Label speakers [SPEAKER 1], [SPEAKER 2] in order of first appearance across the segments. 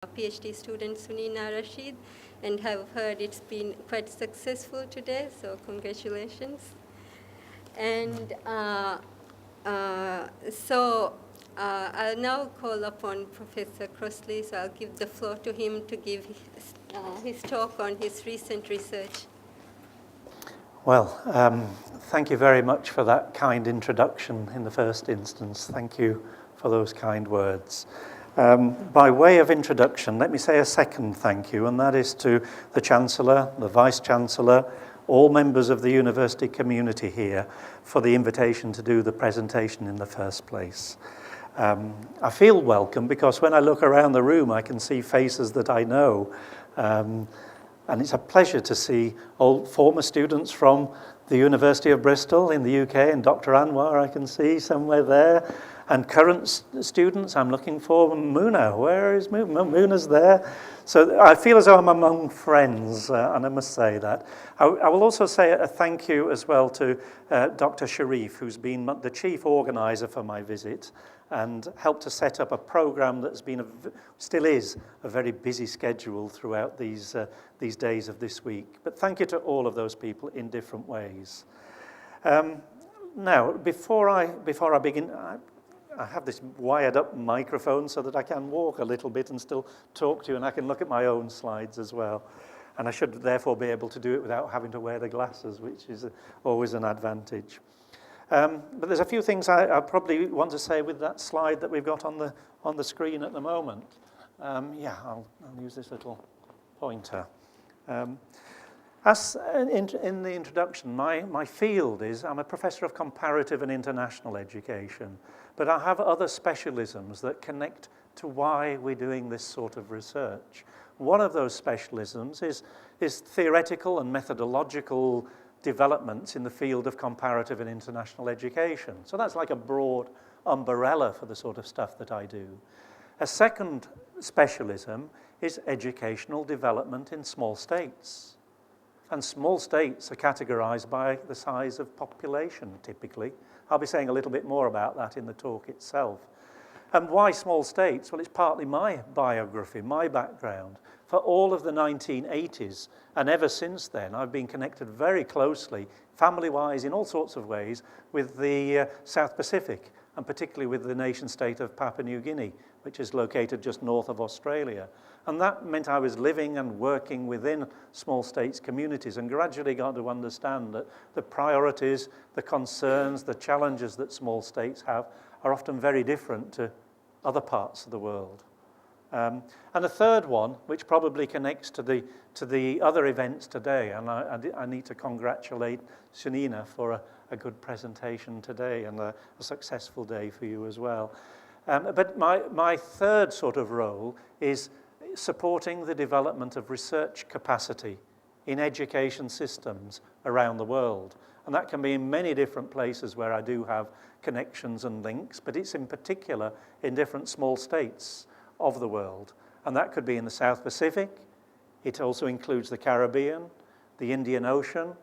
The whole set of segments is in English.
[SPEAKER 1] PhD student Sunina Rashid, and have heard it's been quite successful today, so congratulations. And I'll now call upon Professor Crossley, so I'll give the floor to him to give his talk on his recent research.
[SPEAKER 2] Well, thank you very much for that kind introduction in the first instance. Thank you for those kind words. By way of introduction, let me say a second thank you, and that is to the Chancellor, the Vice-Chancellor, all members of the university community here for the invitation to do the presentation in the first place. I feel welcome because when I look around the room, I can see faces that I know. And it's a pleasure to see old former students from the University of Bristol in the UK, and Dr. Anwar I can see somewhere there, and current students. I'm looking for Muna. Where is Muna? Muna's there. So I feel as though I'm among friends, and I must say that. I will also say a thank you as well to Dr. Sharif, who's been the chief organizer for my visit and helped to set up a program that's been, still is, a very busy schedule throughout these days of this week. But thank you to all of those people in different ways. Now, before I begin, I have this wired up microphone so that I can walk a little bit and still talk to you, and I can look at my own slides as well. And I should therefore be able to do it without having to wear the glasses, which is always an advantage. But there's a few things I probably want to say with that slide that we've got on the screen at the moment. I'll use this little pointer. As in the introduction, my field is, I'm a professor of comparative and international education, but I have other specialisms that connect to why we're doing this sort of research. One of those specialisms is theoretical and methodological developments in the field of comparative and international education. So that's like a broad umbrella for the sort of stuff that I do. A second specialism is educational development in small states. And small states are categorized by the size of population, typically. I'll be saying a little bit more about that in the talk itself. And why small states? Well, it's partly my biography, my background. For all of the 1980s, and ever since then, I've been connected very closely, family-wise, in all sorts of ways, with the South Pacific, and particularly with the nation-state of Papua New Guinea, which is located just north of Australia. And that meant I was living and working within small states communities and gradually got to understand that the priorities, the concerns, the challenges that small states have are often very different to other parts of the world. And a third one, which probably connects to the other events today, and I need to congratulate Sunina for a good presentation today and a successful day for you as well. But my third sort of role is supporting the development of research capacity in education systems around the world. And that can be in many different places where I do have connections and links, but it's in particular in different small states of the world. And that could be in the South Pacific. It also includes the Caribbean, the Indian Ocean,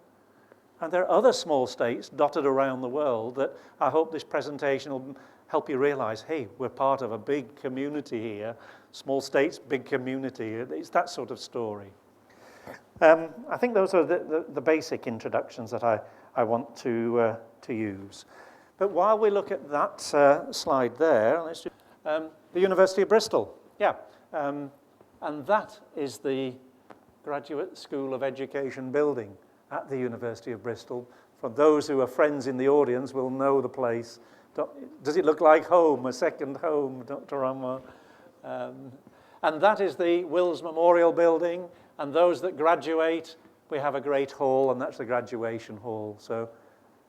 [SPEAKER 2] and there are other small states dotted around the world that I hope this presentation will help you realize, hey, we're part of a big community here. Small states, big community. It's that sort of story. I think those are the basic introductions that I want to use. But while we look at that slide there, let's do the University of Bristol. And that is the Graduate School of Education building at the University of Bristol. For those who are friends in the audience will know the place. Does it look like home, a second home, Dr. Anwar? And that is the Wills Memorial Building. And those that graduate, we have a great hall, and that's the graduation hall. So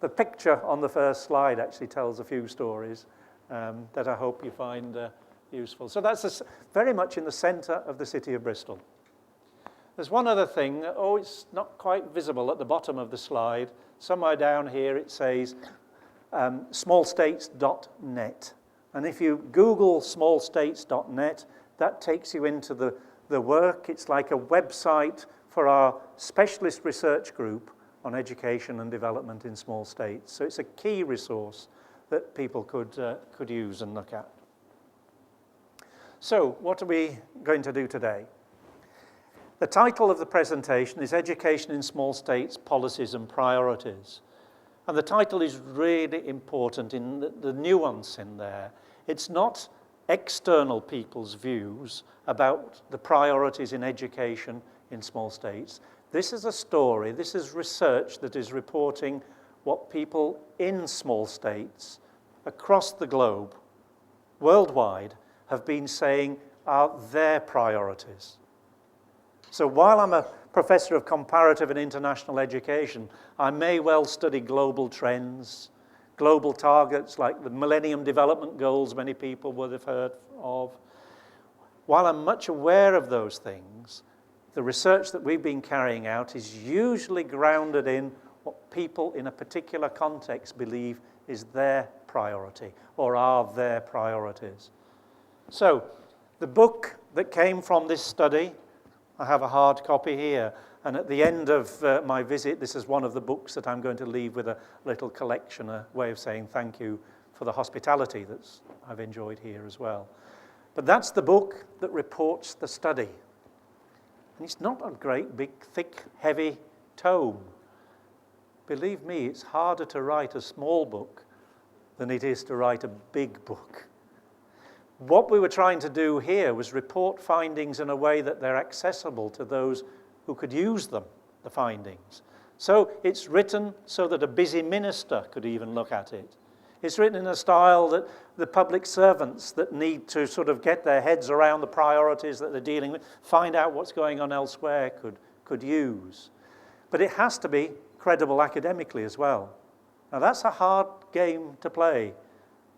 [SPEAKER 2] the picture on the first slide actually tells a few stories that I hope you find useful. So that's very much in the center of the city of Bristol. There's one other thing. Oh, it's not quite visible at the bottom of the slide. Somewhere down here it says smallstates.net. And if you Google smallstates.net, that takes you into the work. It's like a website for our specialist research group on education and development in small states. So it's a key resource that people could use and look at. So, what are we going to do today? The title of the presentation is Education in Small States, Policies and Priorities. And the title is really important in the nuance in there. It's not external people's views about the priorities in education in small states. This is a story, this is research that is reporting what people in small states across the globe, worldwide, have been saying are their priorities. So while I'm a professor of comparative and international education, I may well study global trends, global targets like the Millennium Development Goals many people would have heard of. While I'm much aware of those things, the research that we've been carrying out is usually grounded in what people in a particular context believe is their priority or are their priorities. So, the book that came from this study, I have a hard copy here, and at the end of my visit, this is one of the books that I'm going to leave with a little collection, a way of saying thank you for the hospitality that I've enjoyed here as well. But that's the book that reports the study. And it's not a great, big, thick, heavy tome. Believe me, it's harder to write a small book than it is to write a big book. What we were trying to do here was report findings in a way that they're accessible to those who could use them, the findings. So it's written so that a busy minister could even look at it. It's written in a style that the public servants that need to sort of get their heads around the priorities that they're dealing with, find out what's going on elsewhere, could use. But it has to be credible academically as well. Now that's a hard game to play.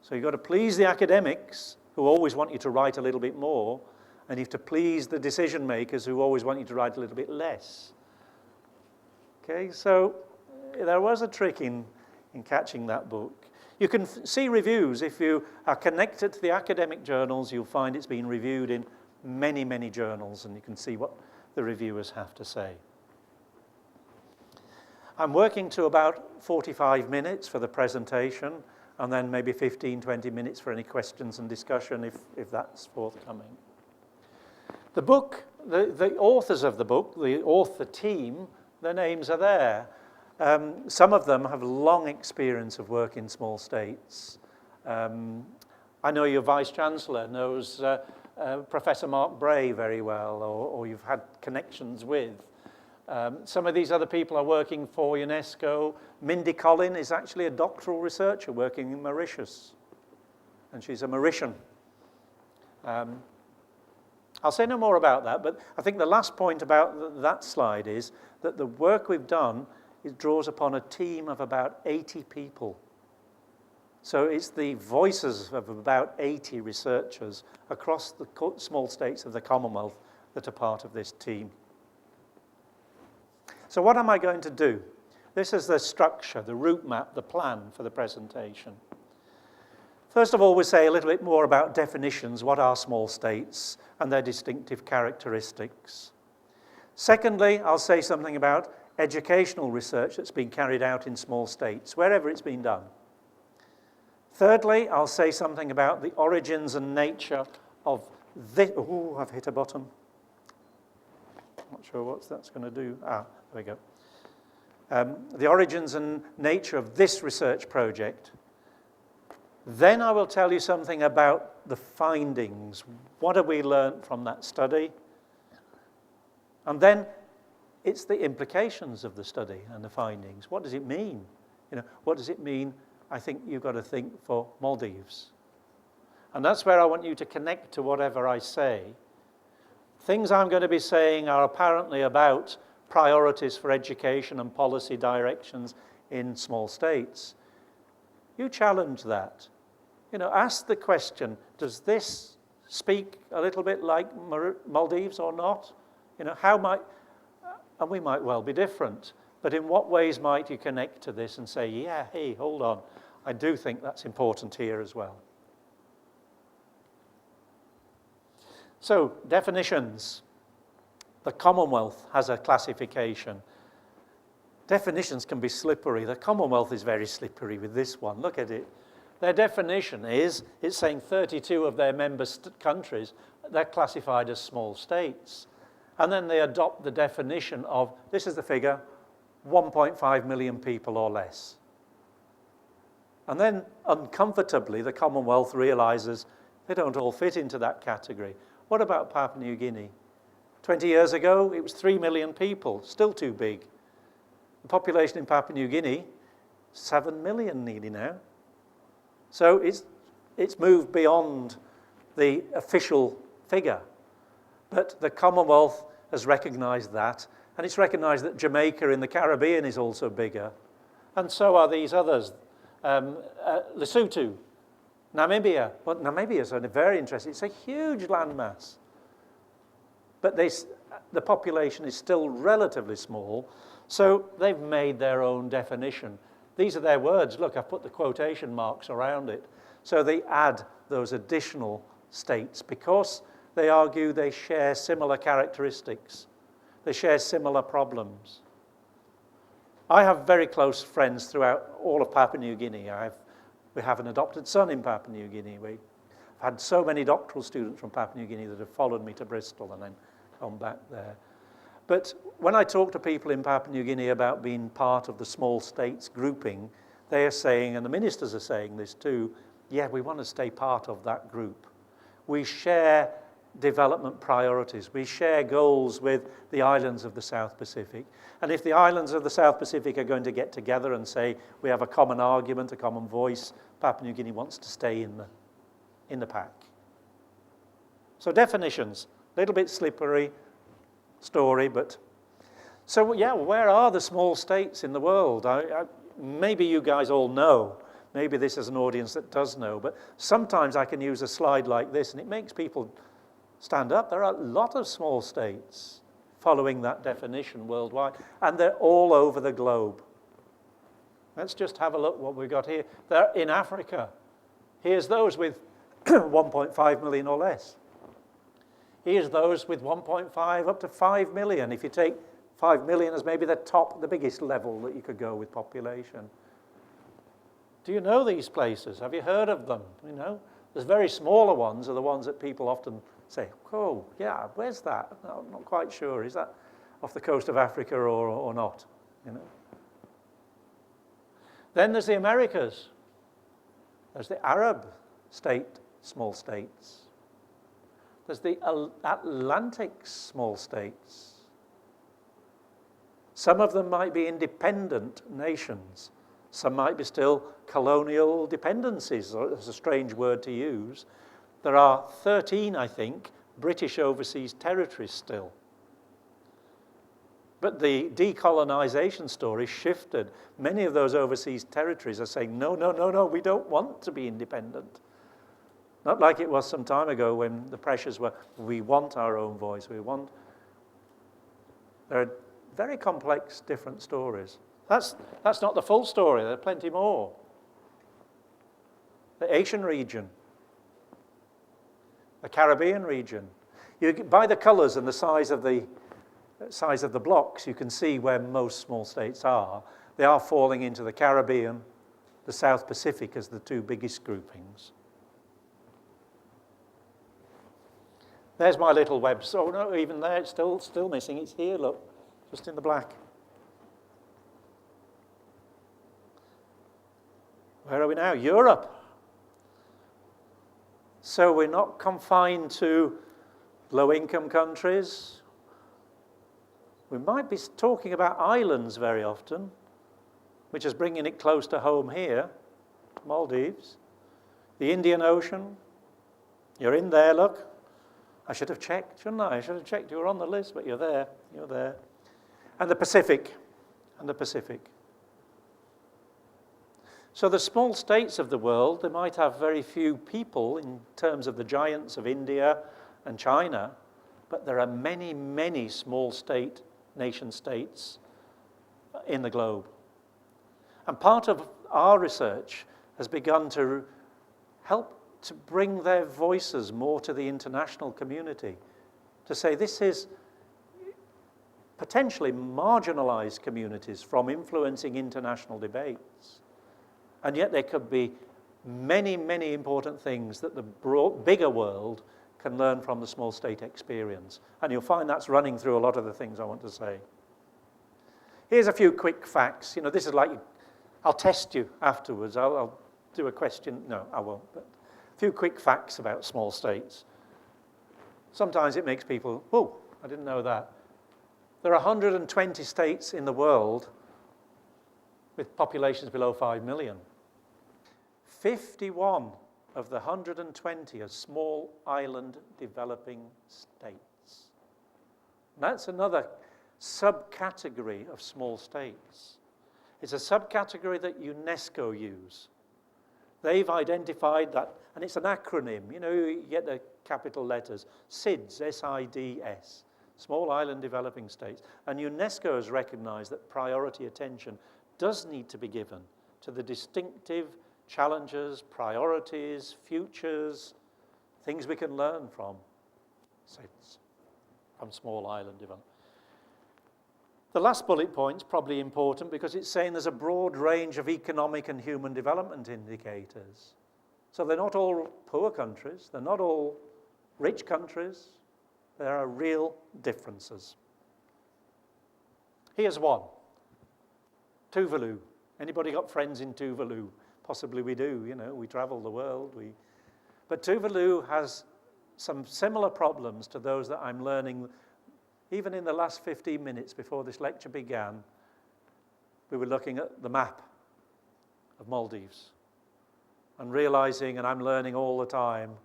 [SPEAKER 2] So you've got to please the academics, who always want you to write a little bit more, and you have to please the decision makers who always want you to write a little bit less. Okay, so there was a trick in catching that book. You can see reviews. If you are connected to the academic journals, you'll find it's been reviewed in many, many journals, and you can see what the reviewers have to say. I'm working to about 45 minutes for the presentation, and then maybe 15, 20 minutes for any questions and discussion if that's forthcoming. The book, the authors of the book, the author team, their names are there. Some of them have long experience of work in small states. I know your Vice-Chancellor knows Professor Mark Bray very well, or you've had connections with. Some of these other people are working for UNESCO. Mindy Collin is actually a doctoral researcher working in Mauritius, and she's a Mauritian. I'll say no more about that, but I think the last point about that slide is that the work we've done draws upon a team of about 80 people. So it's the voices of about 80 researchers across the small states of the Commonwealth that are part of this team. So what am I going to do? This is the structure, the route map, the plan for the presentation. First of all, we'll say a little bit more about definitions. What are small states and their distinctive characteristics? Secondly, I'll say something about educational research that's been carried out in small states, wherever it's been done. Thirdly, I'll say something about the origins and nature of this. Oh, I've hit a button. Not sure what that's going to do. There we go. The origins and nature of this research project. Then I will tell you something about the findings. What have we learned from that study? And then it's the implications of the study and the findings. What does it mean? What does it mean? I think you've got to think for Maldives. And that's where I want you to connect to whatever I say. Things I'm going to be saying are apparently about priorities for education and policy directions in small states. You challenge that. Ask the question, does this speak a little bit like Maldives or not? How might, and we might well be different, but in what ways might you connect to this and say, yeah, hey, hold on, I do think that's important here as well. So, definitions. The Commonwealth has a classification. Definitions can be slippery. The Commonwealth is very slippery with this one. Look at it. Their definition is, it's saying 32 of their member countries they're classified as small states. And then they adopt the definition of, this is the figure, 1.5 million people or less. And then, uncomfortably, the Commonwealth realizes they don't all fit into that category. What about Papua New Guinea? 20 years ago, it was 3 million people, still too big. The population in Papua New Guinea, 7 million nearly now. So it's moved beyond the official figure. But the Commonwealth has recognized that, and it's recognized that Jamaica in the Caribbean is also bigger. And so are these others. Lesotho, Namibia. Well, Namibia is very interesting. It's a huge landmass. But the population is still relatively small, so they've made their own definition. These are their words. Look, I've put the quotation marks around it. So they add those additional states because they argue they share similar characteristics. They share similar problems. I have very close friends throughout all of Papua New Guinea. We have an adopted son in Papua New Guinea. We've had so many doctoral students from Papua New Guinea that have followed me to Bristol and then come back there. But when I talk to people in Papua New Guinea about being part of the small states grouping, they are saying, and the ministers are saying this too, yeah, we want to stay part of that group. We share development priorities. We share goals with the islands of the South Pacific. And if the islands of the South Pacific are going to get together and say, we have a common argument, a common voice, Papua New Guinea wants to stay in the pack. So definitions, a little bit slippery story, but... So yeah, where are the small states in the world? Maybe you guys all know. Maybe this is an audience that does know, but sometimes I can use a slide like this and it makes people stand up. There are a lot of small states following that definition worldwide, and they're all over the globe. Let's just have a look what we've got here. They're in Africa. Here's those with 1.5 million or less. Here's those with 1.5 up to 5 million. If you take 5 million as maybe the biggest level that you could go with population. Do you know these places? Have you heard of them? You know, there's very smaller ones are the ones that people often say, oh, yeah, where's that? No, I'm not quite sure. Is that off the coast of Africa or not? You know. Then there's the Americas. There's the Arab small states. There's the Atlantic small states. Some of them might be independent nations. Some might be still colonial dependencies. It's a strange word to use. There are 13, I think, British overseas territories still. But the decolonization story shifted. Many of those overseas territories are saying, no, no, no, no, we don't want to be independent. Not like it was some time ago when the pressures were, we want our own voice, we want... There are very complex, different stories. That's not the full story, there are plenty more. The Asian region, the Caribbean region. By the colors and the size of the blocks, you can see where most small states are. They are falling into the Caribbean, the South Pacific as the two biggest groupings. There's my little web. So no, even there, it's still missing. It's here, look, just in the black. Where are we now? Europe. So we're not confined to low-income countries. We might be talking about islands very often, which is bringing it close to home here. Maldives. The Indian Ocean. You're in there, look. I should have checked, shouldn't I? I should have checked. You were on the list, but you're there. You're there. And the Pacific. And the Pacific. So the small states of the world, they might have very few people in terms of the giants of India and China, but there are many, many small nation states in the globe. And part of our research has begun to help to bring their voices more to the international community, to say this is potentially marginalized communities from influencing international debates. And yet there could be many, many important things that the bigger world can learn from the small state experience. And you'll find that's running through a lot of the things I want to say. Here's a few quick facts. You know, this is like, I'll test you afterwards. I'll do a question. No, I won't. But a few quick facts about small states. Sometimes it makes people, oh, I didn't know that. There are 120 states in the world with populations below 5 million. 51 of the 120 are small island developing states. And that's another subcategory of small states. It's a subcategory that UNESCO use. They've identified that, and it's an acronym. You know, you get the capital letters, SIDS, S-I-D-S, Small Island Developing States. And UNESCO has recognized that priority attention does need to be given to the distinctive challenges, priorities, futures, things we can learn from SIDS, from small island development. The last bullet point is probably important because it's saying there's a broad range of economic and human development indicators. So they're not all poor countries, they're not all rich countries, there are real differences. Here's one, Tuvalu. Anybody got friends in Tuvalu? Possibly we do, you know, we travel the world. But Tuvalu has some similar problems to those that I'm learning. Even in the last 15 minutes before this lecture began, we were looking at the map of Maldives and realizing, and I'm learning all the time,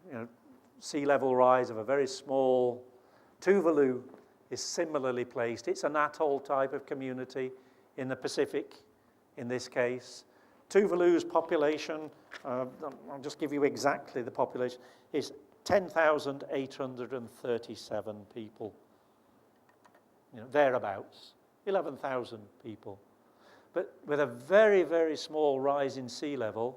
[SPEAKER 2] you know, sea level rise of a very small. Tuvalu is similarly placed. It's an atoll type of community in the Pacific, in this case. Tuvalu's population, I'll just give you exactly the population, is 10,837 people. You know, thereabouts, 11,000 people. But with a very, very small rise in sea level,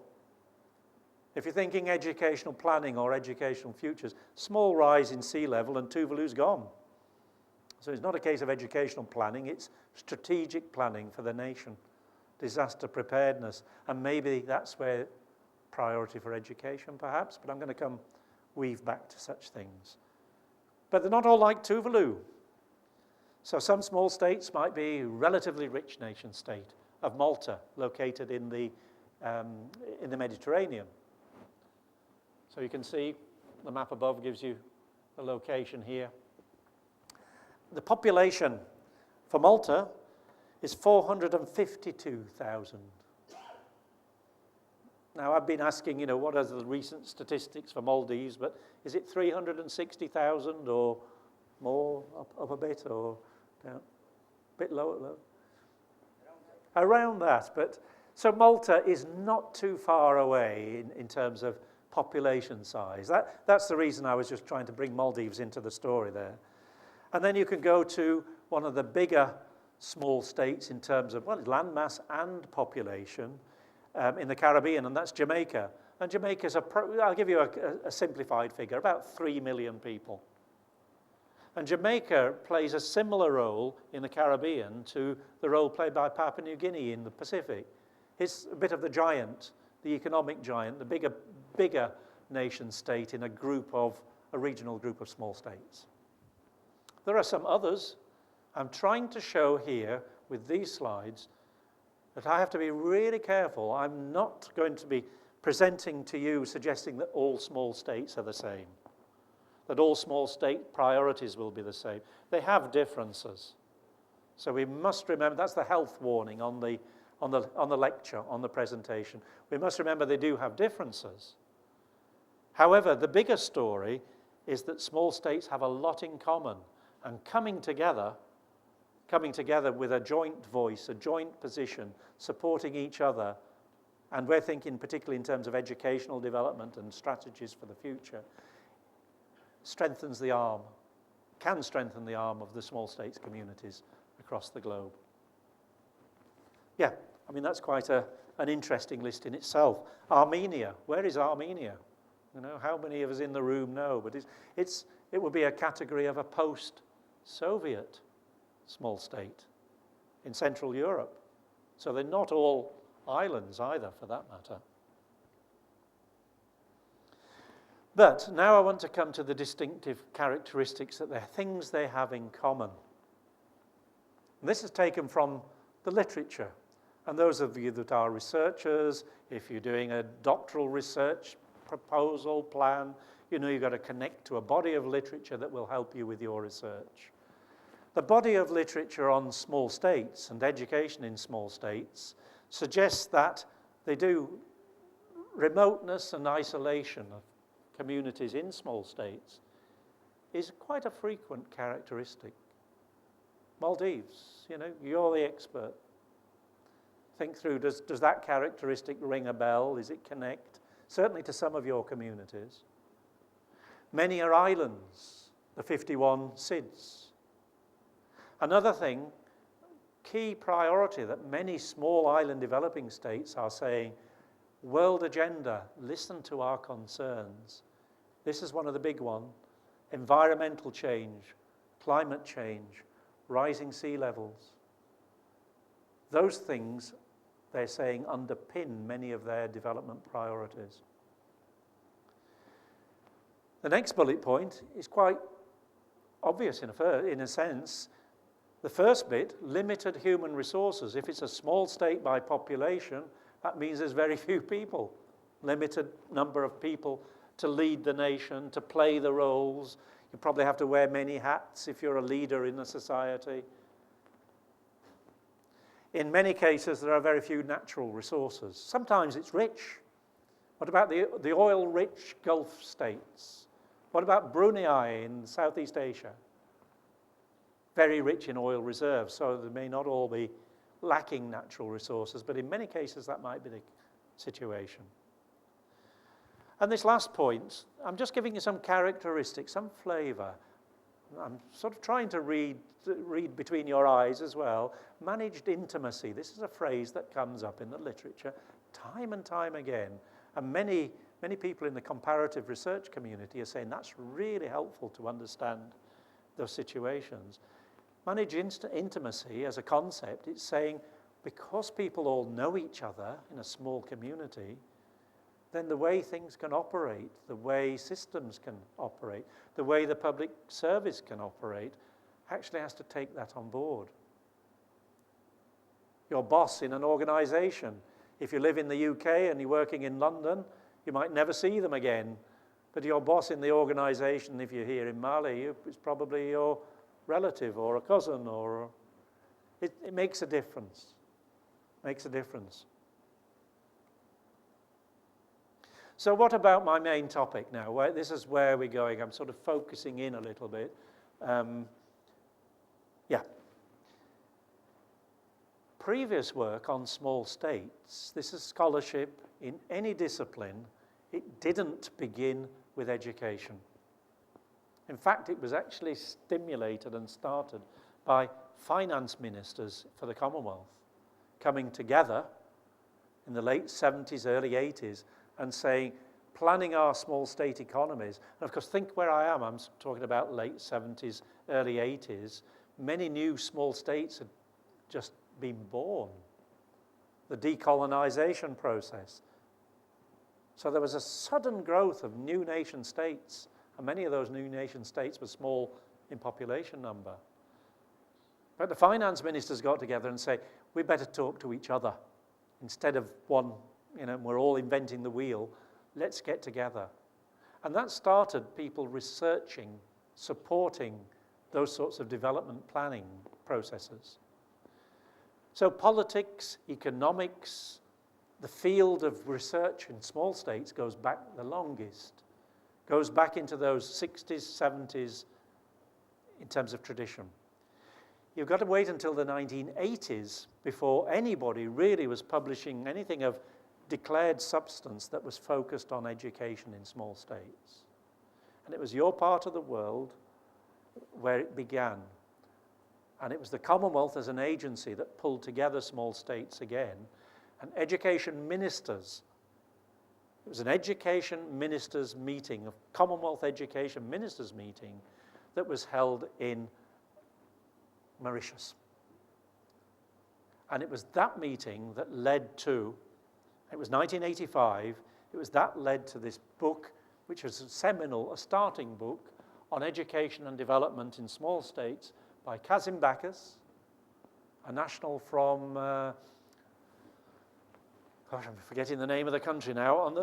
[SPEAKER 2] if you're thinking educational planning or educational futures, small rise in sea level and Tuvalu's gone. So it's not a case of educational planning, it's strategic planning for the nation, disaster preparedness, and maybe that's where priority for education perhaps, but I'm going to weave back to such things. But they're not all like Tuvalu. So some small states might be relatively rich nation state of Malta, located in the Mediterranean. So you can see the map above gives you the location here. The population for Malta is 452,000. Now I've been asking, you know, what are the recent statistics for Maldives, but is it 360,000 or more, up a bit, or down, a bit lower? Around that, but so Malta is not too far away in terms of population size. That's the reason I was just trying to bring Maldives into the story there. And then you can go to one of the bigger small states in terms of, well, landmass and population in the Caribbean, and that's Jamaica. And Jamaica's, I'll give you a simplified figure, about 3 million people. And Jamaica plays a similar role in the Caribbean to the role played by Papua New Guinea in the Pacific. It's a bit of the giant, the economic giant, the bigger nation state in a regional group of small states. There are some others. I'm trying to show here with these slides that I have to be really careful. I'm not going to be presenting to you suggesting that all small states are the same, that all small state priorities will be the same. They have differences. So we must remember, that's the health warning on the lecture, on the presentation. We must remember they do have differences. However, the bigger story is that small states have a lot in common, and coming together with a joint voice, a joint position, supporting each other, and we're thinking particularly in terms of educational development and strategies for the future, strengthens the arm, can strengthen the arm of the small states communities across the globe. Yeah, I mean, that's quite an interesting list in itself. Armenia, where is Armenia? You know, how many of us in the room know? But it would be a category of a post-Soviet small state in Central Europe. So they're not all islands either, for that matter. But now I want to come to the distinctive characteristics, that they're things they have in common. And this is taken from the literature. And those of you that are researchers, if you're doing a doctoral research proposal plan, you know you've got to connect to a body of literature that will help you with your research. The body of literature on small states and education in small states suggests that they do remoteness and isolation of communities in small states is quite a frequent characteristic. Maldives, you know, you're the expert. Think through, does that characteristic ring a bell? Is it connect? Certainly to some of your communities. Many are islands, the 51 SIDS. Another thing, key priority that many small island developing states are saying, world agenda, listen to our concerns. This is one of the big ones. Environmental change, climate change, rising sea levels. Those things, they're saying, underpin many of their development priorities. The next bullet point is quite obvious in a sense. The first bit, limited human resources. If it's a small state by population, that means there's very few people. Limited number of people to lead the nation, to play the roles. You probably have to wear many hats if you're a leader in a society. In many cases, there are very few natural resources. Sometimes it's rich. What about the oil-rich Gulf states? What about Brunei in Southeast Asia? Very rich in oil reserves, so they may not all be lacking natural resources, but in many cases that might be the situation. And this last point, I'm just giving you some characteristics, some flavour. I'm sort of trying to read between your eyes as well. Managed intimacy, this is a phrase that comes up in the literature time and time again. And many people in the comparative research community are saying that's really helpful to understand those situations. Managed intimacy as a concept, it's saying because people all know each other in a small community, then the way things can operate, the way systems can operate, the way the public service can operate, actually has to take that on board. Your boss in an organisation, if you live in the UK and you're working in London, you might never see them again. But your boss in the organisation, if you're here in Mali, is probably your relative or a cousin, or it makes a difference. Makes a difference. So what about my main topic now? This is where we're going. I'm sort of focusing in a little bit. Previous work on small states, this is scholarship in any discipline, it didn't begin with education. In fact, it was actually stimulated and started by finance ministers for the Commonwealth coming together in the late 70s, early 80s, and saying, planning our small state economies. And of course, think where I am. I'm talking about late 70s, early 80s. Many new small states had just been born. The decolonization process. So there was a sudden growth of new nation states, and many of those new nation states were small in population number. But the finance ministers got together and say, we better talk to each other. Instead of one, we're all inventing the wheel, let's get together. And that started people researching, supporting those sorts of development planning processes. So politics, economics, the field of research in small states goes back the longest, goes back into those 60s, 70s in terms of tradition. You've got to wait until the 1980s before anybody really was publishing anything of declared substance that was focused on education in small states. And it was your part of the world where it began. And it was the Commonwealth as an agency that pulled together small states again. And education ministers, it was an education ministers meeting, a Commonwealth education ministers meeting that was held in Mauritius. And it was that meeting that led to, it was 1985, it was that led to this book which is a seminal, a starting book on education and development in small states by Kazim Bacchus, a national from, gosh, I'm forgetting the name of the country now, on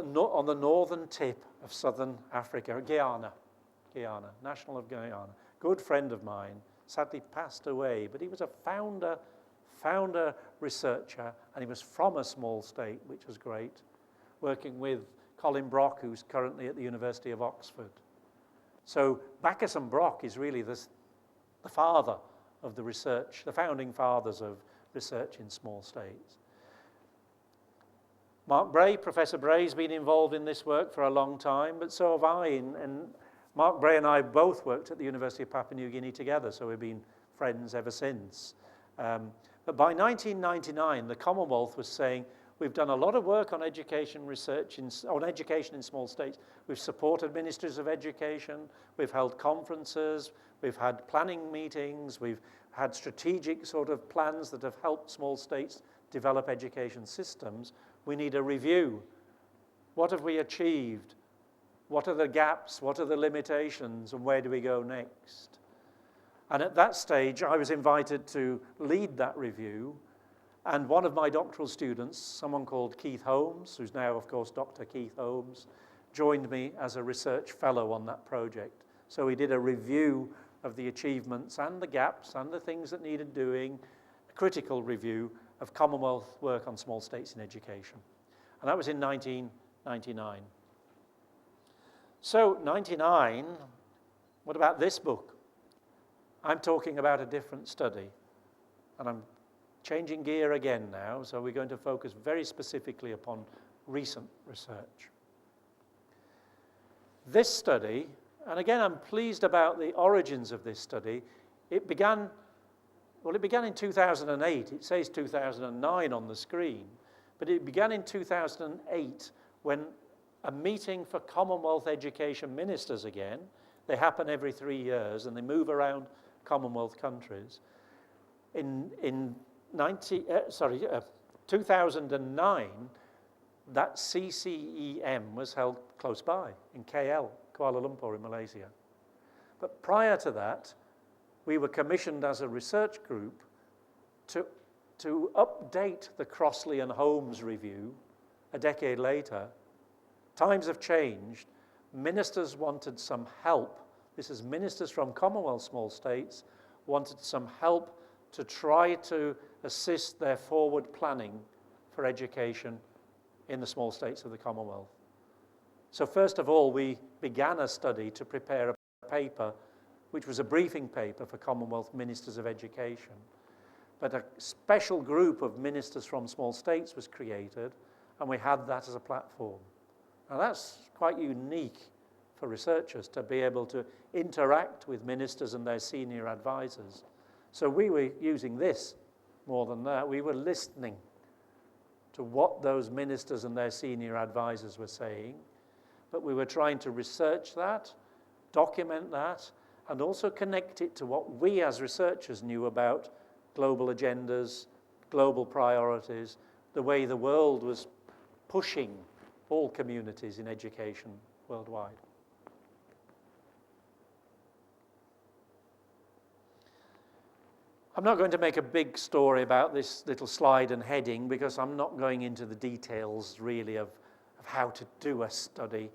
[SPEAKER 2] the northern tip of southern Africa, Guyana, national of Guyana. Good friend of mine, sadly passed away, but he was a founder researcher, and he was from a small state, which was great, working with Colin Brock, who's currently at the University of Oxford. So Bacchus and Brock is really the father of the research, the founding fathers of research in small states. Mark Bray, Professor Bray's been involved in this work for a long time, but so have I. And Mark Bray and I both worked at the University of Papua New Guinea together, so we've been friends ever since. But by 1999, the Commonwealth was saying, we've done a lot of work on education research, on education in small states. We've supported ministers of education, we've held conferences, we've had planning meetings, we've had strategic sort of plans that have helped small states develop education systems. We need a review. What have we achieved? What are the gaps? What are the limitations? And where do we go next? And at that stage, I was invited to lead that review. And one of my doctoral students, someone called Keith Holmes, who's now, of course, Dr. Keith Holmes, joined me as a research fellow on that project. So we did a review of the achievements and the gaps and the things that needed doing, a critical review of Commonwealth work on small states in education. And that was in 1999. So, 99, what about this book? I'm talking about a different study, and I'm changing gear again now, so we're going to focus very specifically upon recent research. This study, and again I'm pleased about the origins of this study, it began in 2008. It says 2009 on the screen, but it began in 2008 when a meeting for Commonwealth education ministers again, they happen every 3 years and they move around Commonwealth countries. In 2009, that CCEM was held close by in KL, Kuala Lumpur in Malaysia. But prior to that, we were commissioned as a research group to update the Crossley and Holmes review a decade later. Times have changed. Ministers wanted some help. This is ministers from Commonwealth small states wanted some help to try to assist their forward planning for education in the small states of the Commonwealth. So first of all, we began a study to prepare a paper, which was a briefing paper for Commonwealth Ministers of Education. But a special group of ministers from small states was created, and we had that as a platform. Now that's quite unique for researchers to be able to interact with ministers and their senior advisors. So we were using this more than that. We were listening to what those ministers and their senior advisors were saying, but we were trying to research that, document that, and also connect it to what we as researchers knew about global agendas, global priorities, the way the world was pushing all communities in education worldwide. I'm not going to make a big story about this little slide and heading because I'm not going into the details really of how to do a study.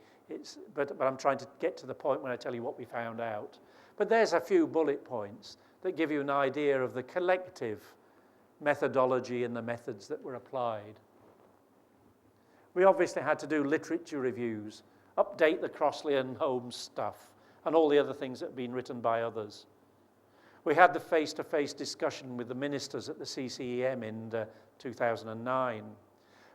[SPEAKER 2] But I'm trying to get to the point when I tell you what we found out. But there's a few bullet points that give you an idea of the collective methodology and the methods that were applied. We obviously had to do literature reviews, update the Crossley and Holmes stuff, and all the other things that have been written by others. We had the face-to-face discussion with the ministers at the CCEM in 2009.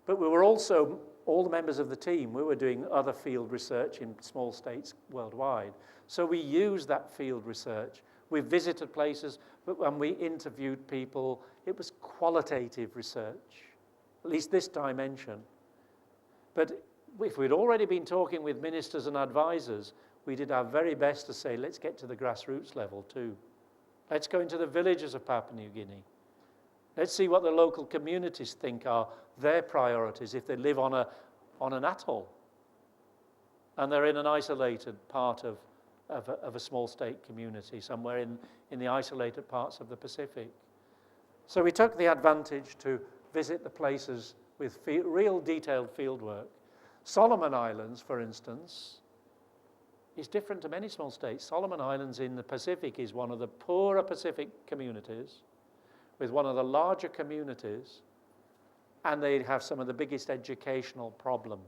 [SPEAKER 2] But we were also, all the members of the team, we were doing other field research in small states worldwide. So we used that field research. We visited places, but when we interviewed people, it was qualitative research, at least this dimension. But if we'd already been talking with ministers and advisors, we did our very best to say, let's get to the grassroots level too. Let's go into the villages of Papua New Guinea. Let's see what the local communities think are their priorities if they live on an atoll. and they're in an isolated part of a small state community, somewhere in the isolated parts of the Pacific. So we took the advantage to visit the places with real detailed field work. Solomon Islands, for instance, is different to many small states. Solomon Islands in the Pacific is one of the poorer Pacific communities with one of the larger communities, and they have some of the biggest educational problems.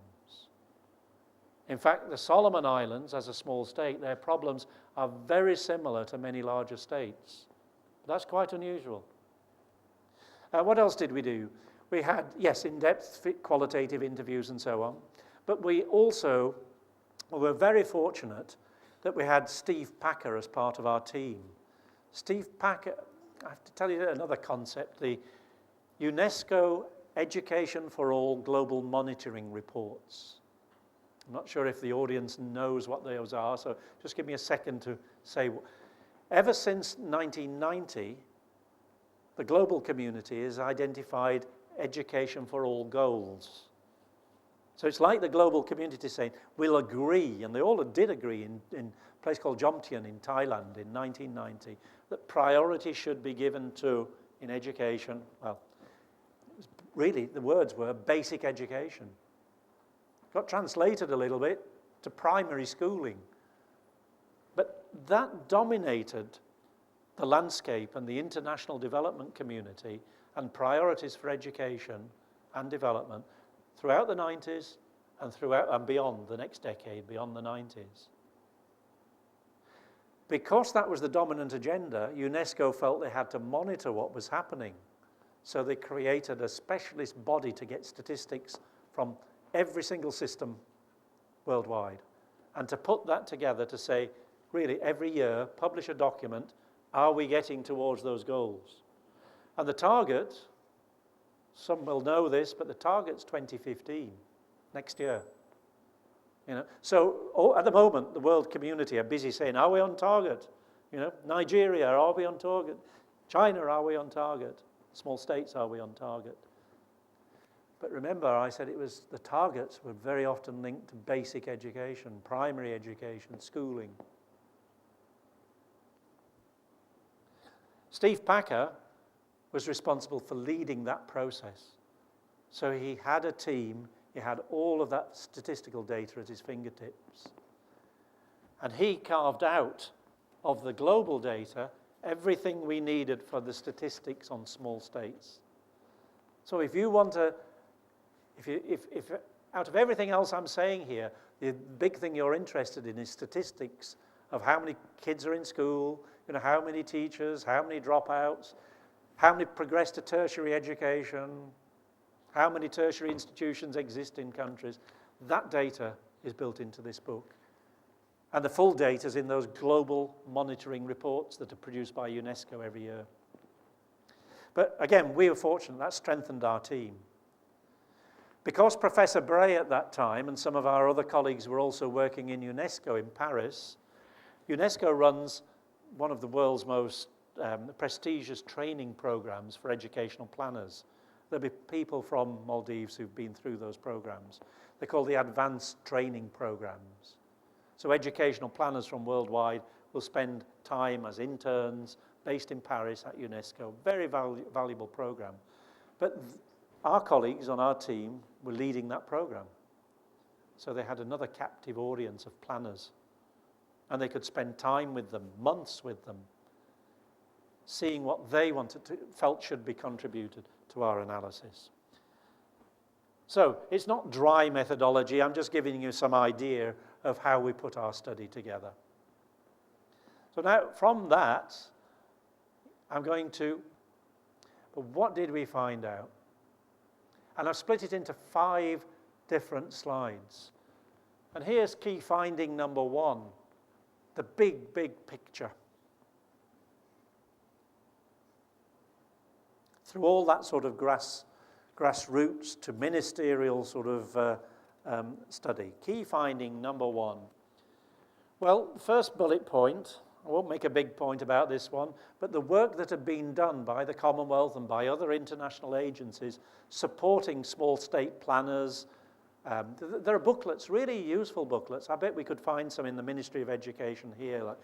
[SPEAKER 2] In fact, the Solomon Islands, as a small state, their problems are very similar to many larger states. That's quite unusual. What else did we do? We had, yes, in-depth qualitative interviews and so on, but we also were very fortunate that we had Steve Packer as part of our team. Steve Packer, I have to tell you another concept, the UNESCO Education for All Global Monitoring Reports. I'm not sure if the audience knows what those are, so just give me a second to say. Ever since 1990, the global community has identified education for all goals. So it's like the global community saying, we'll agree, and they all did agree in a place called Jomtien in Thailand in 1990, that priority should be given to, in education, well, really the words were basic education. Got translated a little bit to primary schooling. But that dominated the landscape and the international development community and priorities for education and development throughout the 90s and beyond the next decade, beyond the 90s. Because that was the dominant agenda, UNESCO felt they had to monitor what was happening. So they created a specialist body to get statistics from every single system worldwide, and to put that together to say, really, every year, publish a document, are we getting towards those goals? And the target, some will know this, but the target's 2015, next year. So at the moment, the world community are busy saying, are we on target? Nigeria, are we on target? China, are we on target? Small states, are we on target? But remember, I said the targets were very often linked to basic education, primary education, schooling. Steve Packer was responsible for leading that process. So he had a team, he had all of that statistical data at his fingertips. And he carved out of the global data everything we needed for the statistics on small states. So if you want to, if out of everything else I'm saying here, the big thing you're interested in is statistics of how many kids are in school, how many teachers, how many dropouts, how many progress to tertiary education, how many tertiary institutions exist in countries. That data is built into this book. And the full data is in those global monitoring reports that are produced by UNESCO every year. But again, we were fortunate, that strengthened our team. Because Professor Bray at that time and some of our other colleagues were also working in UNESCO in Paris, UNESCO runs one of the world's most prestigious training programs for educational planners. There'll be people from Maldives who've been through those programs. They're called the advanced training programs. So educational planners from worldwide will spend time as interns based in Paris at UNESCO. Very valuable program. But our colleagues on our team were leading that program. So they had another captive audience of planners. And they could spend time with them, months with them, seeing what they felt should be contributed to our analysis. So it's not dry methodology. I'm just giving you some idea of how we put our study together. So now from that, I'm going to, but what did we find out? And I've split it into 5 different slides. And here's key finding number 1, the big, big picture. Through all that sort of grassroots to ministerial sort of study. Key finding number 1. Well, the first bullet point, I won't make a big point about this one, but the work that had been done by the Commonwealth and by other international agencies supporting small state planners There are booklets, really useful booklets. I bet we could find some in the Ministry of Education here, like,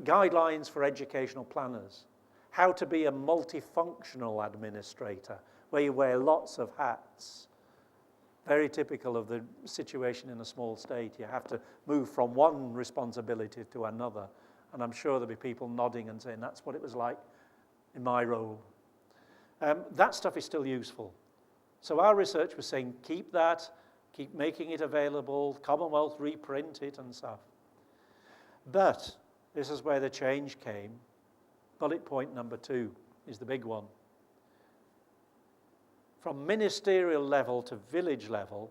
[SPEAKER 2] guidelines for educational planners, how to be a multifunctional administrator, where you wear lots of hats. Very typical of the situation in a small state. You have to move from one responsibility to another. And I'm sure there'll be people nodding and saying, that's what it was like in my role. That stuff is still useful. So our research was saying, keep that, keep making it available, Commonwealth reprint it and stuff. But this is where the change came. Bullet point number 2 is the big one. From ministerial level to village level,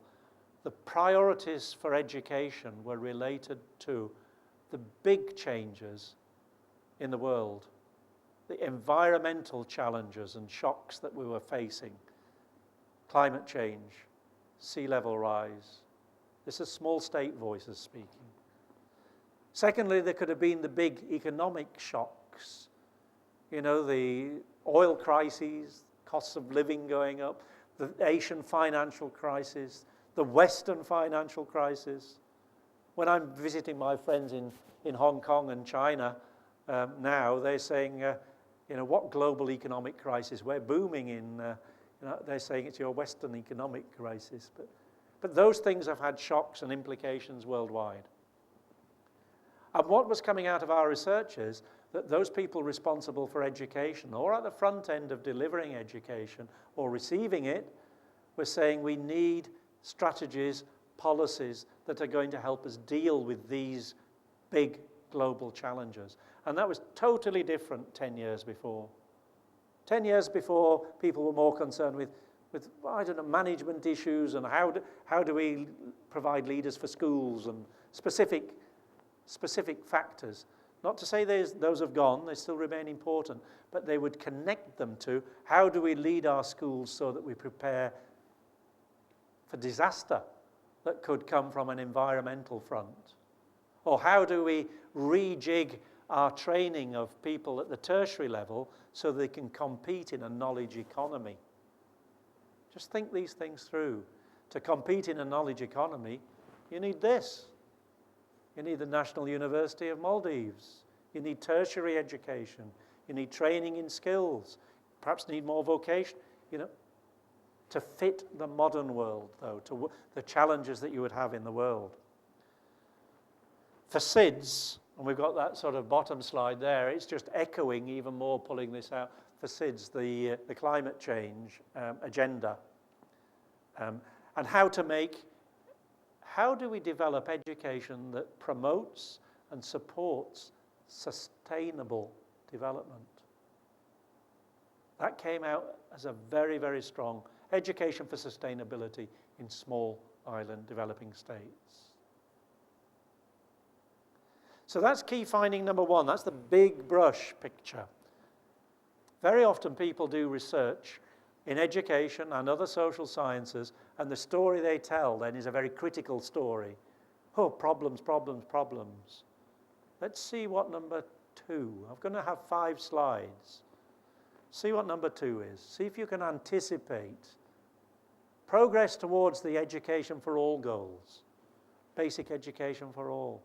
[SPEAKER 2] the priorities for education were related to the big changes in the world, the environmental challenges and shocks that we were facing, climate change, sea level rise. This is small state voices speaking. Secondly, there could have been the big economic shocks, the oil crises, costs of living going up, the Asian financial crisis, the Western financial crisis. When I'm visiting my friends in Hong Kong and China now, they're saying, what global economic crisis? We're booming in, they're saying it's your Western economic crisis. But those things have had shocks and implications worldwide. And what was coming out of our research is that those people responsible for education, or at the front end of delivering education or receiving it, were saying we need strategies, policies that are going to help us deal with these big global challenges. And that was totally different 10 years before. 10 years before, people were more concerned with management issues and how do we provide leaders for schools and specific factors. Not to say those have gone, they still remain important, but they would connect them to how do we lead our schools so that we prepare for disaster that could come from an environmental front? Or how do we rejig our training of people at the tertiary level so they can compete in a knowledge economy? Just think these things through. To compete in a knowledge economy, you need this. You need the National University of Maldives. You need tertiary education. You need training in skills. Perhaps need more vocation, to fit the modern world, though, to the challenges that you would have in the world. For SIDS, and we've got that sort of bottom slide there, it's just echoing even more, pulling this out. For SIDS, the climate change agenda, and how do we develop education that promotes and supports sustainable development? That came out as a very, very strong education for sustainability in small island developing states. So that's key finding number 1. That's the big brush picture. Very often people do research in education and other social sciences, and the story they tell then is a very critical story. Oh, problems, problems, problems. Let's see what number 2. I'm going to have 5 slides. See what number 2 is. See if you can anticipate progress towards the education for all goals. Basic education for all.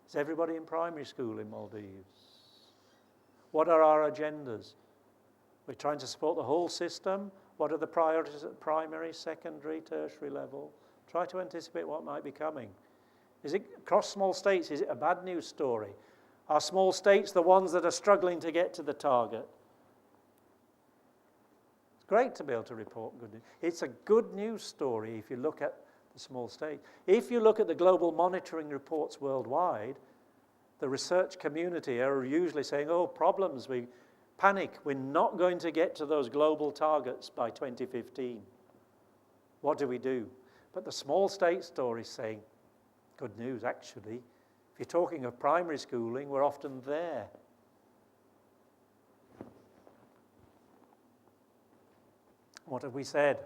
[SPEAKER 2] Is everybody in primary school in Maldives? What are our agendas? We're trying to support the whole system. What are the priorities at primary, secondary, tertiary level? Try to anticipate what might be coming. Is it across small states? Is it a bad news story? Are small states the ones that are struggling to get to the target? It's great to be able to report good news. It's a good news story if you look at the small state. If you look at the global monitoring reports worldwide, the research community are usually saying, oh, problems, we panic, we're not going to get to those global targets by 2015. What do we do? But the small state story is saying, good news, actually. If you're talking of primary schooling, we're often there. What have we said?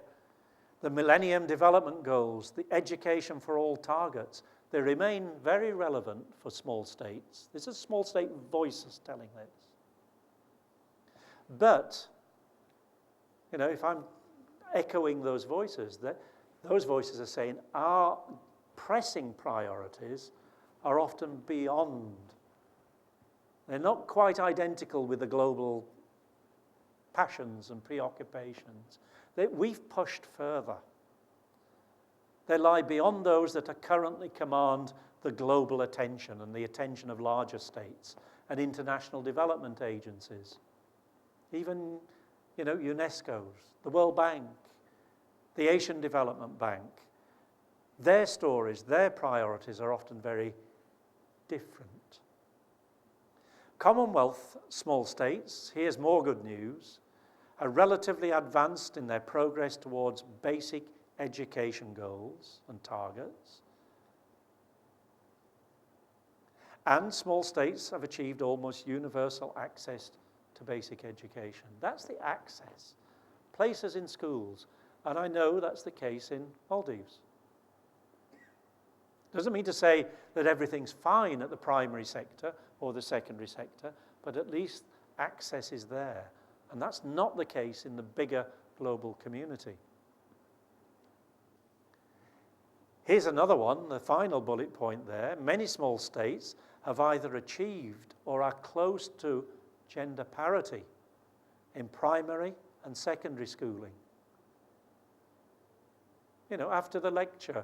[SPEAKER 2] The Millennium Development Goals, the education for all targets, they remain very relevant for small states. This is small state voices telling this. But, if I'm echoing those voices, that those voices are saying our pressing priorities are often beyond. They're not quite identical with the global passions and preoccupations. We've pushed further. They lie beyond those that are currently command the global attention and the attention of larger states and international development agencies. Even, UNESCO's, the World Bank, the Asian Development Bank. Their stories, their priorities are often very different. Commonwealth small states, here's more good news, are relatively advanced in their progress towards basic education goals and targets. And small states have achieved almost universal access to basic education. That's the access. Places in schools. And I know that's the case in Maldives. Doesn't mean to say that everything's fine at the primary sector or the secondary sector, but at least access is there. And that's not the case in the bigger global community. Here's another one, the final bullet point there. Many small states have either achieved or are close to gender parity in primary and secondary schooling. After the lecture,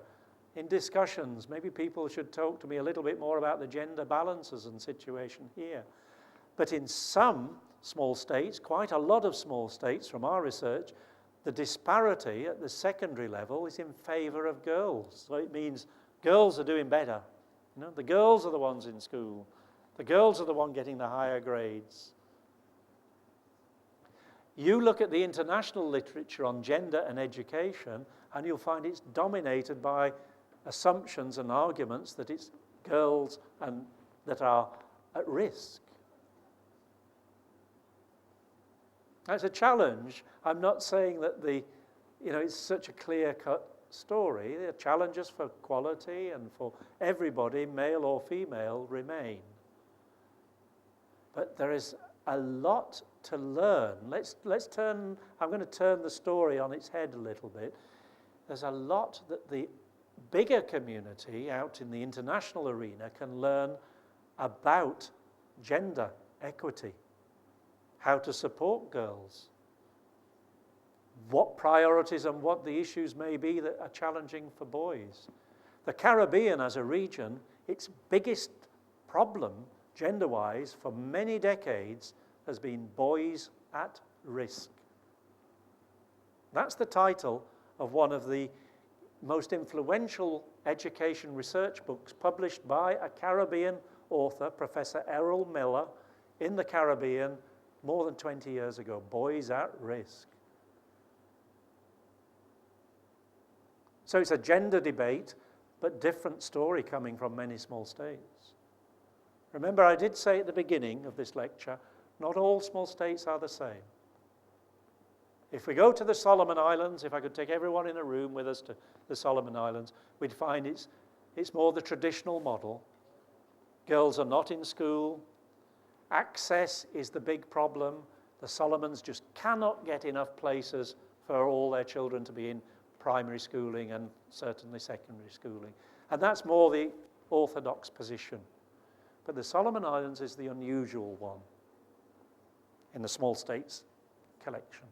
[SPEAKER 2] in discussions, maybe people should talk to me a little bit more about the gender balances and situation here. But in some small states, quite a lot of small states from our research, the disparity at the secondary level is in favor of girls. So it means girls are doing better. The girls are the ones in school. The girls are the ones getting the higher grades. You look at the international literature on gender and education, and you'll find it's dominated by assumptions and arguments that it's girls and that are at risk. That's a challenge. I'm not saying that it's such a clear-cut story. The challenges for quality and for everybody, male or female, remain. But there is a lot to learn. I'm going to turn the story on its head a little bit. There's a lot that the bigger community out in the international arena can learn about gender equity, how to support girls, what priorities and what the issues may be that are challenging for boys. The Caribbean as a region, its biggest problem, gender-wise, for many decades has been boys at risk. That's the title of one of the most influential education research books published by a Caribbean author, Professor Errol Miller, in the Caribbean more than 20 years ago, Boys at Risk. So it's a gender debate, but different story coming from many small states. Remember, I did say at the beginning of this lecture, not all small states are the same. If we go to the Solomon Islands, if I could take everyone in a room with us to the Solomon Islands, we'd find it's more the traditional model. Girls are not in school. Access is the big problem. The Solomons just cannot get enough places for all their children to be in primary schooling and certainly secondary schooling. And that's more the orthodox position. But the Solomon Islands is the unusual one in the small states collection.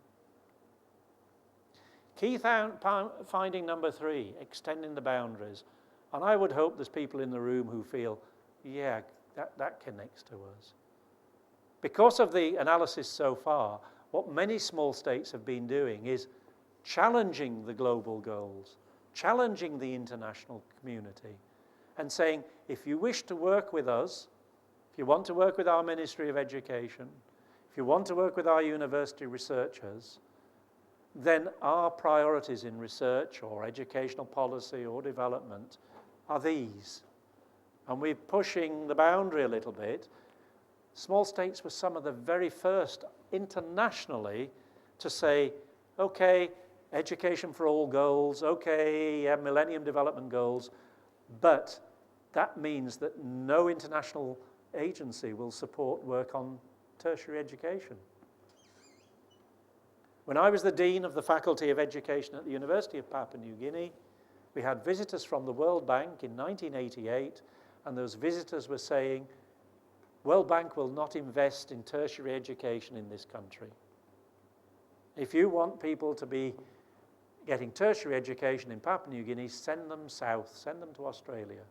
[SPEAKER 2] Key finding number 3, extending the boundaries. And I would hope there's people in the room who feel, yeah, that connects to us. Because of the analysis so far, what many small states have been doing is challenging the global goals, challenging the international community, and saying, if you wish to work with us, if you want to work with our Ministry of Education, if you want to work with our university researchers, then our priorities in research or educational policy or development are these. And we're pushing the boundary a little bit. Small states were some of the very first internationally to say, okay, education for all goals, okay, Millennium Development Goals, but that means that no international agency will support work on tertiary education. When I was the Dean of the Faculty of Education at the University of Papua New Guinea, we had visitors from the World Bank in 1988, and those visitors were saying, World Bank will not invest in tertiary education in this country. If you want people to be getting tertiary education in Papua New Guinea, send them south, send them to Australia.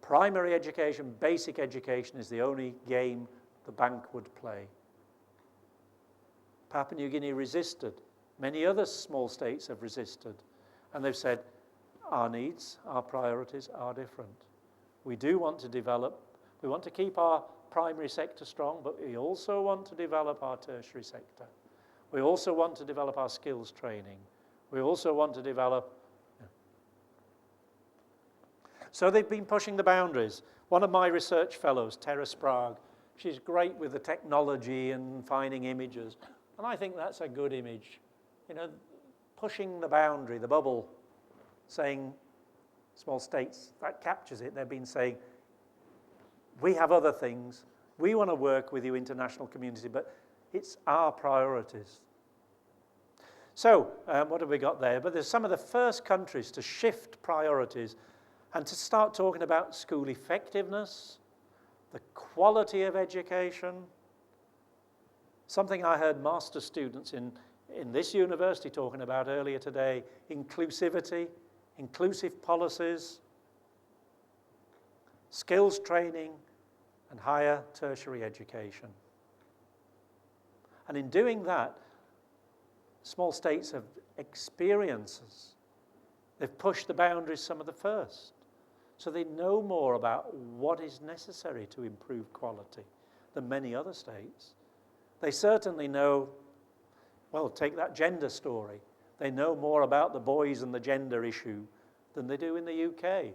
[SPEAKER 2] Primary education, basic education is the only game the bank would play. Papua New Guinea resisted. Many other small states have resisted. And they've said, our needs, our priorities are different. We do want to develop, we want to keep our primary sector strong, but we also want to develop our tertiary sector. We also want to develop our skills training. We also want to develop... So they've been pushing the boundaries. One of my research fellows, Tara Sprague, she's great with the technology and finding images. And I think that's a good image. You know, pushing the boundary, the bubble, saying small states, that captures it. They've been saying, we have other things. We want to work with you, international community, but it's our priorities. So, what have we got there? But there's some of the first countries to shift priorities and to start talking about school effectiveness, the quality of education. Something I heard master students in this university talking about earlier today, inclusivity, inclusive policies, skills training, and higher tertiary education. And in doing that, small states have experiences. They've pushed the boundaries some of the first. So they know more about what is necessary to improve quality than many other states. They certainly know, well, take that gender story. They know more about the boys and the gender issue than they do in the UK.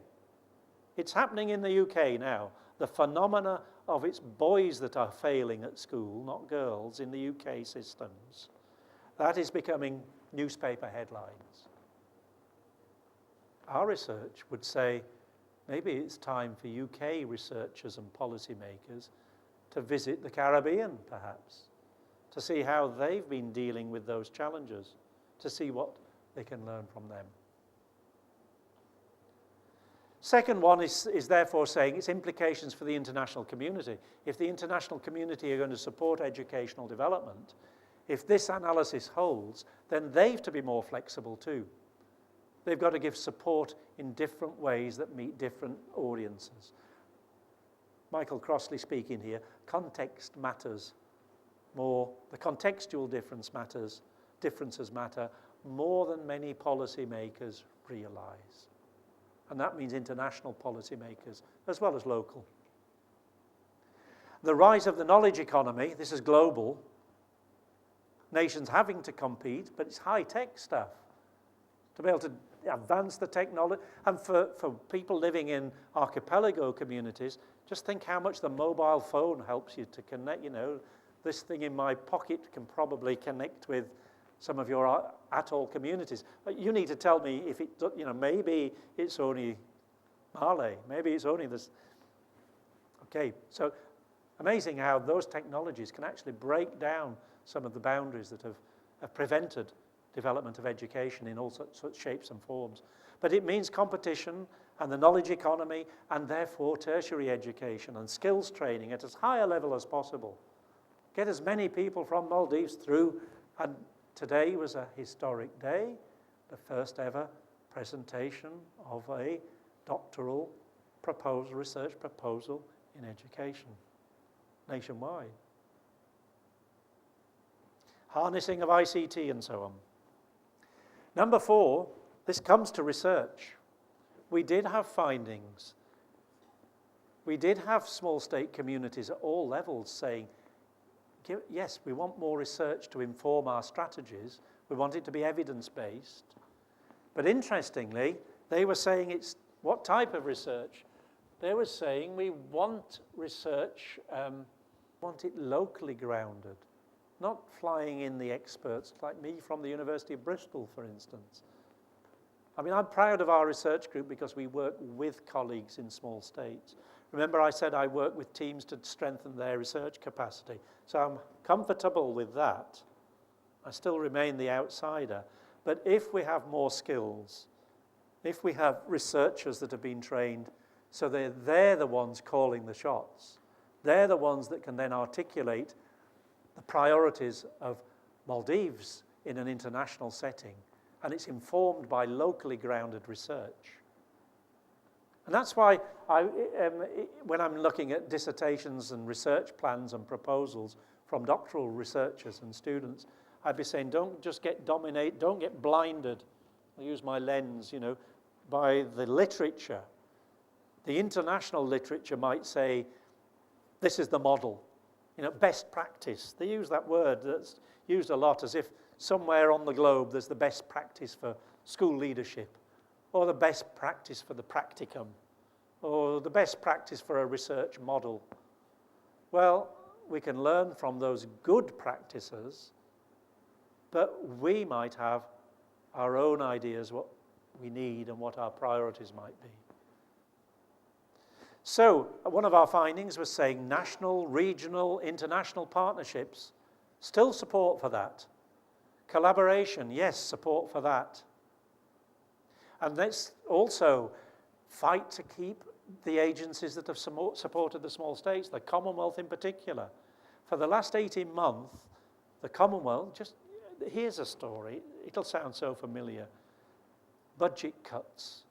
[SPEAKER 2] It's happening in the UK now. The phenomena of it's boys that are failing at school, not girls, in the UK systems. That is becoming newspaper headlines. Our research would say maybe it's time for UK researchers and policymakers to visit the Caribbean, perhaps, to see how they've been dealing with those challenges, to see what they can learn from them. Second one is therefore saying its implications for the international community. If the international community are going to support educational development, if this analysis holds, then they've to be more flexible too. They've got to give support in different ways that meet different audiences. Michael Crossley speaking here, context matters more, the contextual differences matter more than many policymakers realize. And that means international policymakers as well as local. The rise of the knowledge economy, this is global, nations having to compete, but it's high-tech stuff. To be able to advance the technology, and for people living in archipelago communities, just think how much the mobile phone helps you to connect. You know, this thing in my pocket can probably connect with some of your atoll communities. But you need to tell me if it, you know, maybe it's only Malay, maybe it's only this. Okay, so amazing how those technologies can actually break down some of the boundaries that have prevented development of education in all such shapes and forms. But it means competition and the knowledge economy, and therefore tertiary education and skills training at as high a level as possible. Get as many people from Maldives through, and today was a historic day, the first ever presentation of a doctoral proposal, research proposal in education nationwide. Harnessing of ICT and so on. Number 4, this comes to research. We did have findings. We did have small state communities at all levels saying, yes, we want more research to inform our strategies. We want it to be evidence-based. But interestingly, they were saying it's what type of research? They were saying we want research, want it locally grounded, not flying in the experts like me from the University of Bristol, for instance. I mean, I'm proud of our research group because we work with colleagues in small states Remember I said I work with teams to strengthen their research capacity. So I'm comfortable with that. I still remain the outsider. But if we have more skills, if we have researchers that have been trained so they're the ones calling the shots, they're the ones that can then articulate the priorities of Maldives in an international setting, and it's informed by locally grounded research. And that's why when I'm looking at dissertations and research plans and proposals from doctoral researchers and students, I'd be saying, don't just get blinded, I use my lens, by the literature. The international literature might say, this is the model, best practice. They use that word that's used a lot as if somewhere on the globe there's the best practice for school leadership, or the best practice for the practicum, or the best practice for a research model. Well, we can learn from those good practices, but we might have our own ideas what we need and what our priorities might be. So, one of our findings was saying national, regional, international partnerships, still support for that. Collaboration, yes, support for that. And let's also fight to keep the agencies that have supported the small states, the Commonwealth in particular. For the last 18 months, the Commonwealth, here's a story, it'll sound so familiar. Budget cuts.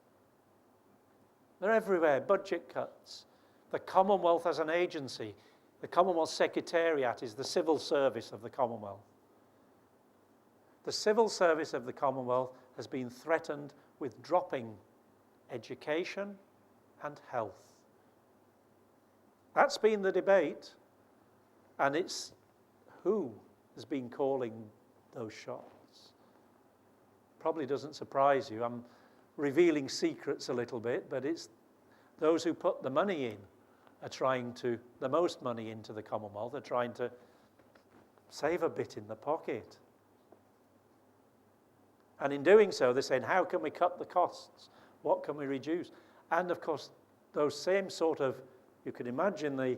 [SPEAKER 2] They're everywhere, budget cuts. The Commonwealth as an agency, the Commonwealth Secretariat is the civil service of the Commonwealth. The civil service of the Commonwealth has been threatened with dropping education and health. That's been the debate, and it's who has been calling those shots. Probably doesn't surprise you. I'm revealing secrets a little bit, but it's those who put the money in are trying to, the most money into the Commonwealth, are trying to save a bit in the pocket. And in doing so, they're saying, how can we cut the costs? What can we reduce? And of course, those same sort of, you can imagine the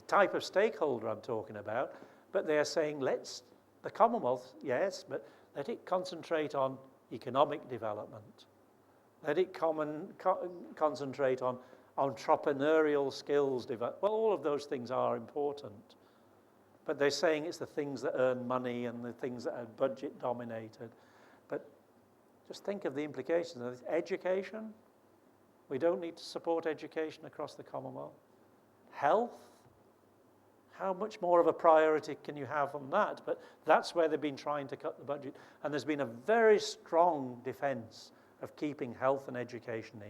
[SPEAKER 2] type of stakeholder I'm talking about, but they're saying, the Commonwealth, yes, but let it concentrate on economic development. Let it concentrate on entrepreneurial skills development. Well, all of those things are important. But they're saying it's the things that earn money and the things that are budget dominated. But just think of the implications of this. Education, we don't need to support education across the Commonwealth. Health, how much more of a priority can you have on that? But that's where they've been trying to cut the budget. And there's been a very strong defence of keeping health and education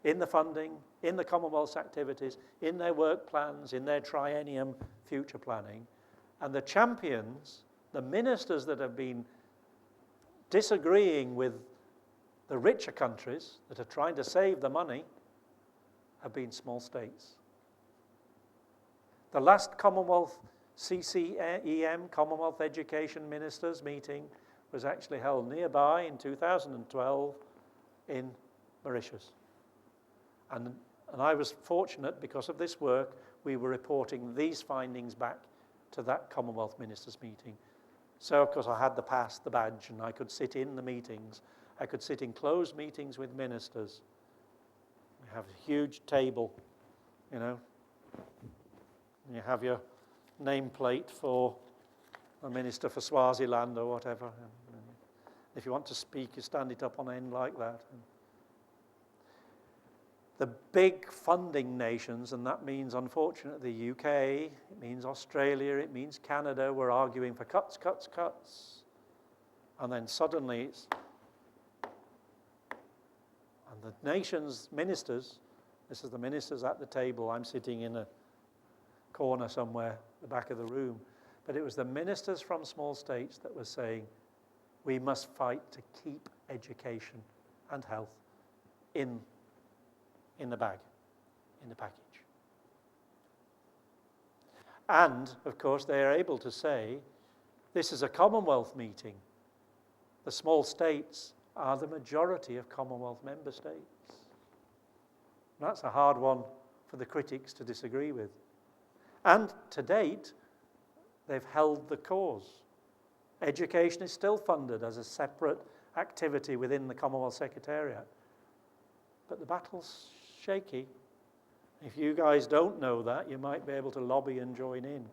[SPEAKER 2] in the funding, in the Commonwealth's activities, in their work plans, in their triennium future planning. And the champions, the ministers that have been disagreeing with the richer countries that are trying to save the money, have been small states. The last Commonwealth CCEM, Commonwealth Education Ministers meeting, was actually held nearby in 2012 in Mauritius. And I was fortunate because of this work, we were reporting these findings back to that Commonwealth Ministers meeting. So, of course, I had the pass, the badge, and I could sit in the meetings. I could sit in closed meetings with ministers. We have a huge table, and you have your nameplate for a minister for Swaziland or whatever. If you want to speak, you stand it up on end like that. The big funding nations, and that means, unfortunately, the UK, it means Australia, it means Canada, were arguing for cuts, cuts, cuts. And then suddenly it's... And the nation's ministers, this is the ministers at the table, I'm sitting in a corner somewhere, the back of the room, but it was the ministers from small states that were saying, we must fight to keep education and health in the bag, in the package. And, of course, they are able to say, this is a Commonwealth meeting. The small states are the majority of Commonwealth member states. That's a hard one for the critics to disagree with. And to date, they've held the cause. Education is still funded as a separate activity within the Commonwealth Secretariat. But the battle's shaky. If you guys don't know that, you might be able to lobby and join in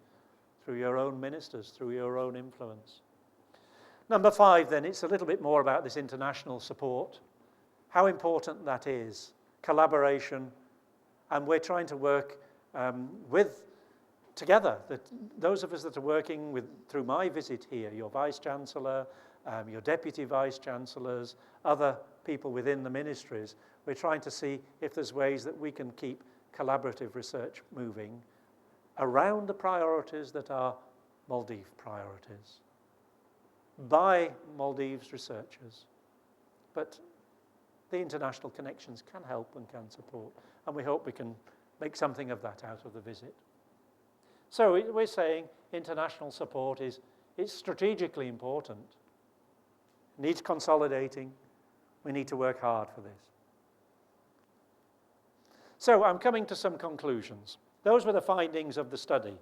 [SPEAKER 2] through your own ministers, through your own influence. Number 5, then, it's a little bit more about this international support, how important that is, collaboration, and we're trying to work together. Those of us that are working through my visit here, your Vice-Chancellor, your Deputy Vice-Chancellors, other people within the ministries, we're trying to see if there's ways that we can keep collaborative research moving around the priorities that are Maldives priorities, by Maldives researchers. But the international connections can help and can support, and we hope we can make something of that out of the visit. So we're saying international support is strategically important. It needs consolidating. We need to work hard for this. So I'm coming to some conclusions. Those were the findings of the study.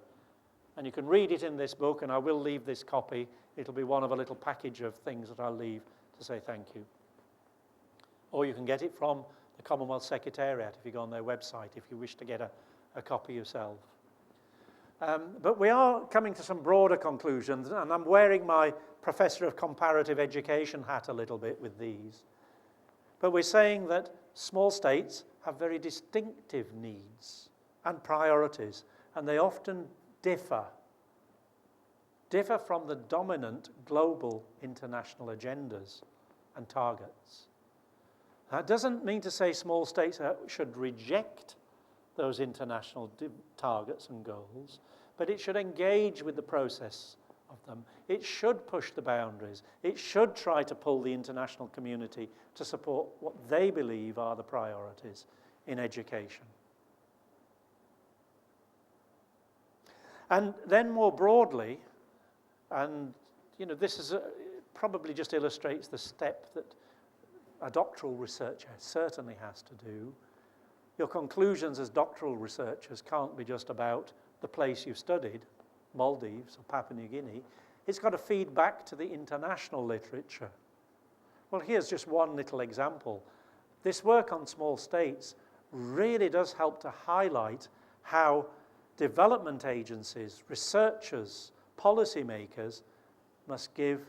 [SPEAKER 2] And you can read it in this book, and I will leave this copy. It'll be one of a little package of things that I'll leave to say thank you. Or you can get it from the Commonwealth Secretariat if you go on their website, if you wish to get a copy yourself. But we are coming to some broader conclusions, and I'm wearing my Professor of Comparative Education hat a little bit with these. But we're saying that small states have very distinctive needs and priorities, and they often differ from the dominant global international agendas and targets. That doesn't mean to say small states should reject those international targets and goals, but it should engage with the process of them. It should push the boundaries. It should try to pull the international community to support what they believe are the priorities in education. And then more broadly, and this is probably just illustrates the step that a doctoral researcher certainly has to do. Your conclusions as doctoral researchers can't be just about the place you've studied, Maldives or Papua New Guinea. It's got to feed back to the international literature. Well, here's just one little example. This work on small states really does help to highlight how development agencies, researchers, policymakers must give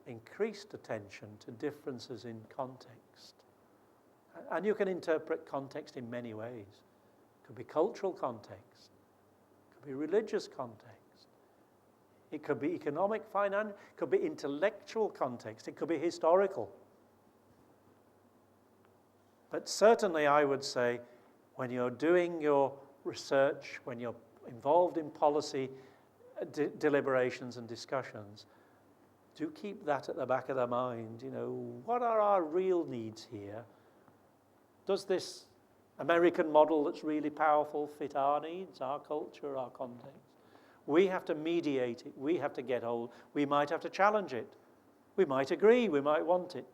[SPEAKER 2] increased attention to differences in context. And you can interpret context in many ways. It could be cultural context, it could be religious context, it could be economic, finance, it could be intellectual context, it could be historical. But certainly I would say when you're doing your research, when you're involved in policy deliberations and discussions, do keep that at the back of the mind. What are our real needs here? Does this American model that's really powerful fit our needs, our culture, our context? We have to mediate it. We have to get hold. We might have to challenge it. We might agree. We might want it.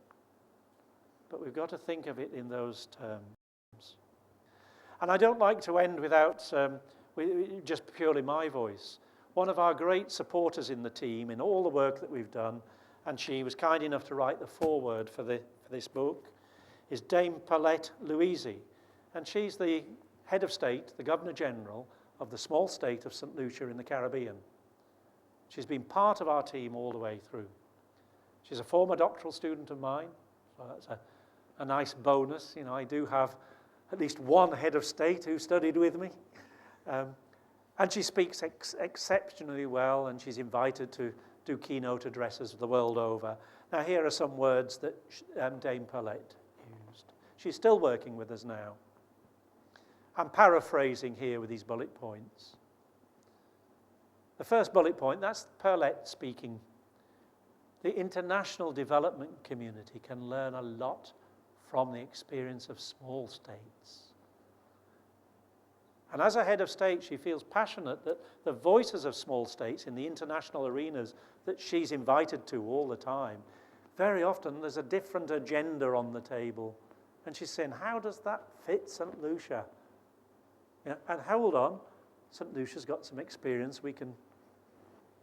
[SPEAKER 2] But we've got to think of it in those terms. And I don't like to end without just purely my voice. One of our great supporters in the team, in all the work that we've done, and she was kind enough to write the foreword for this book, is Dame Paulette Louisi. And she's the head of state, the Governor-General of the small state of St. Lucia in the Caribbean. She's been part of our team all the way through. She's a former doctoral student of mine, so that's a nice bonus. I do have at least one head of state who studied with me. And she speaks exceptionally well, and she's invited to do keynote addresses the world over. Now, here are some words that Dame Paulette used. She's still working with us now. I'm paraphrasing here with these bullet points. The first bullet point, that's Paulette speaking. The international development community can learn a lot from the experience of small states. And as a head of state, she feels passionate that the voices of small states in the international arenas that she's invited to all the time, very often there's a different agenda on the table And she's saying, how does that fit St. Lucia? Yeah, and hold on, St. Lucia's got some experience. We can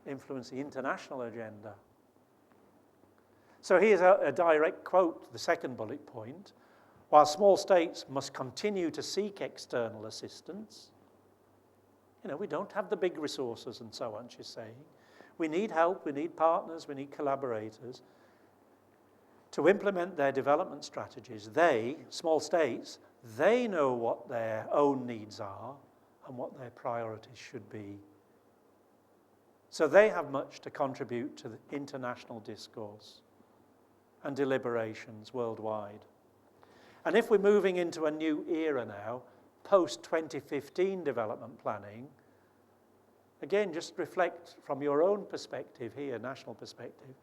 [SPEAKER 2] influence the international agenda. So here's a direct quote, the second bullet point. While small states must continue to seek external assistance, we don't have the big resources and so on, she's saying. We need help, we need partners, we need collaborators to implement their development strategies. They, small states, they know what their own needs are and what their priorities should be. So they have much to contribute to the international discourse and deliberations worldwide. And if we're moving into a new era now, post-2015 development planning, again, just reflect from your own perspective here, national perspective,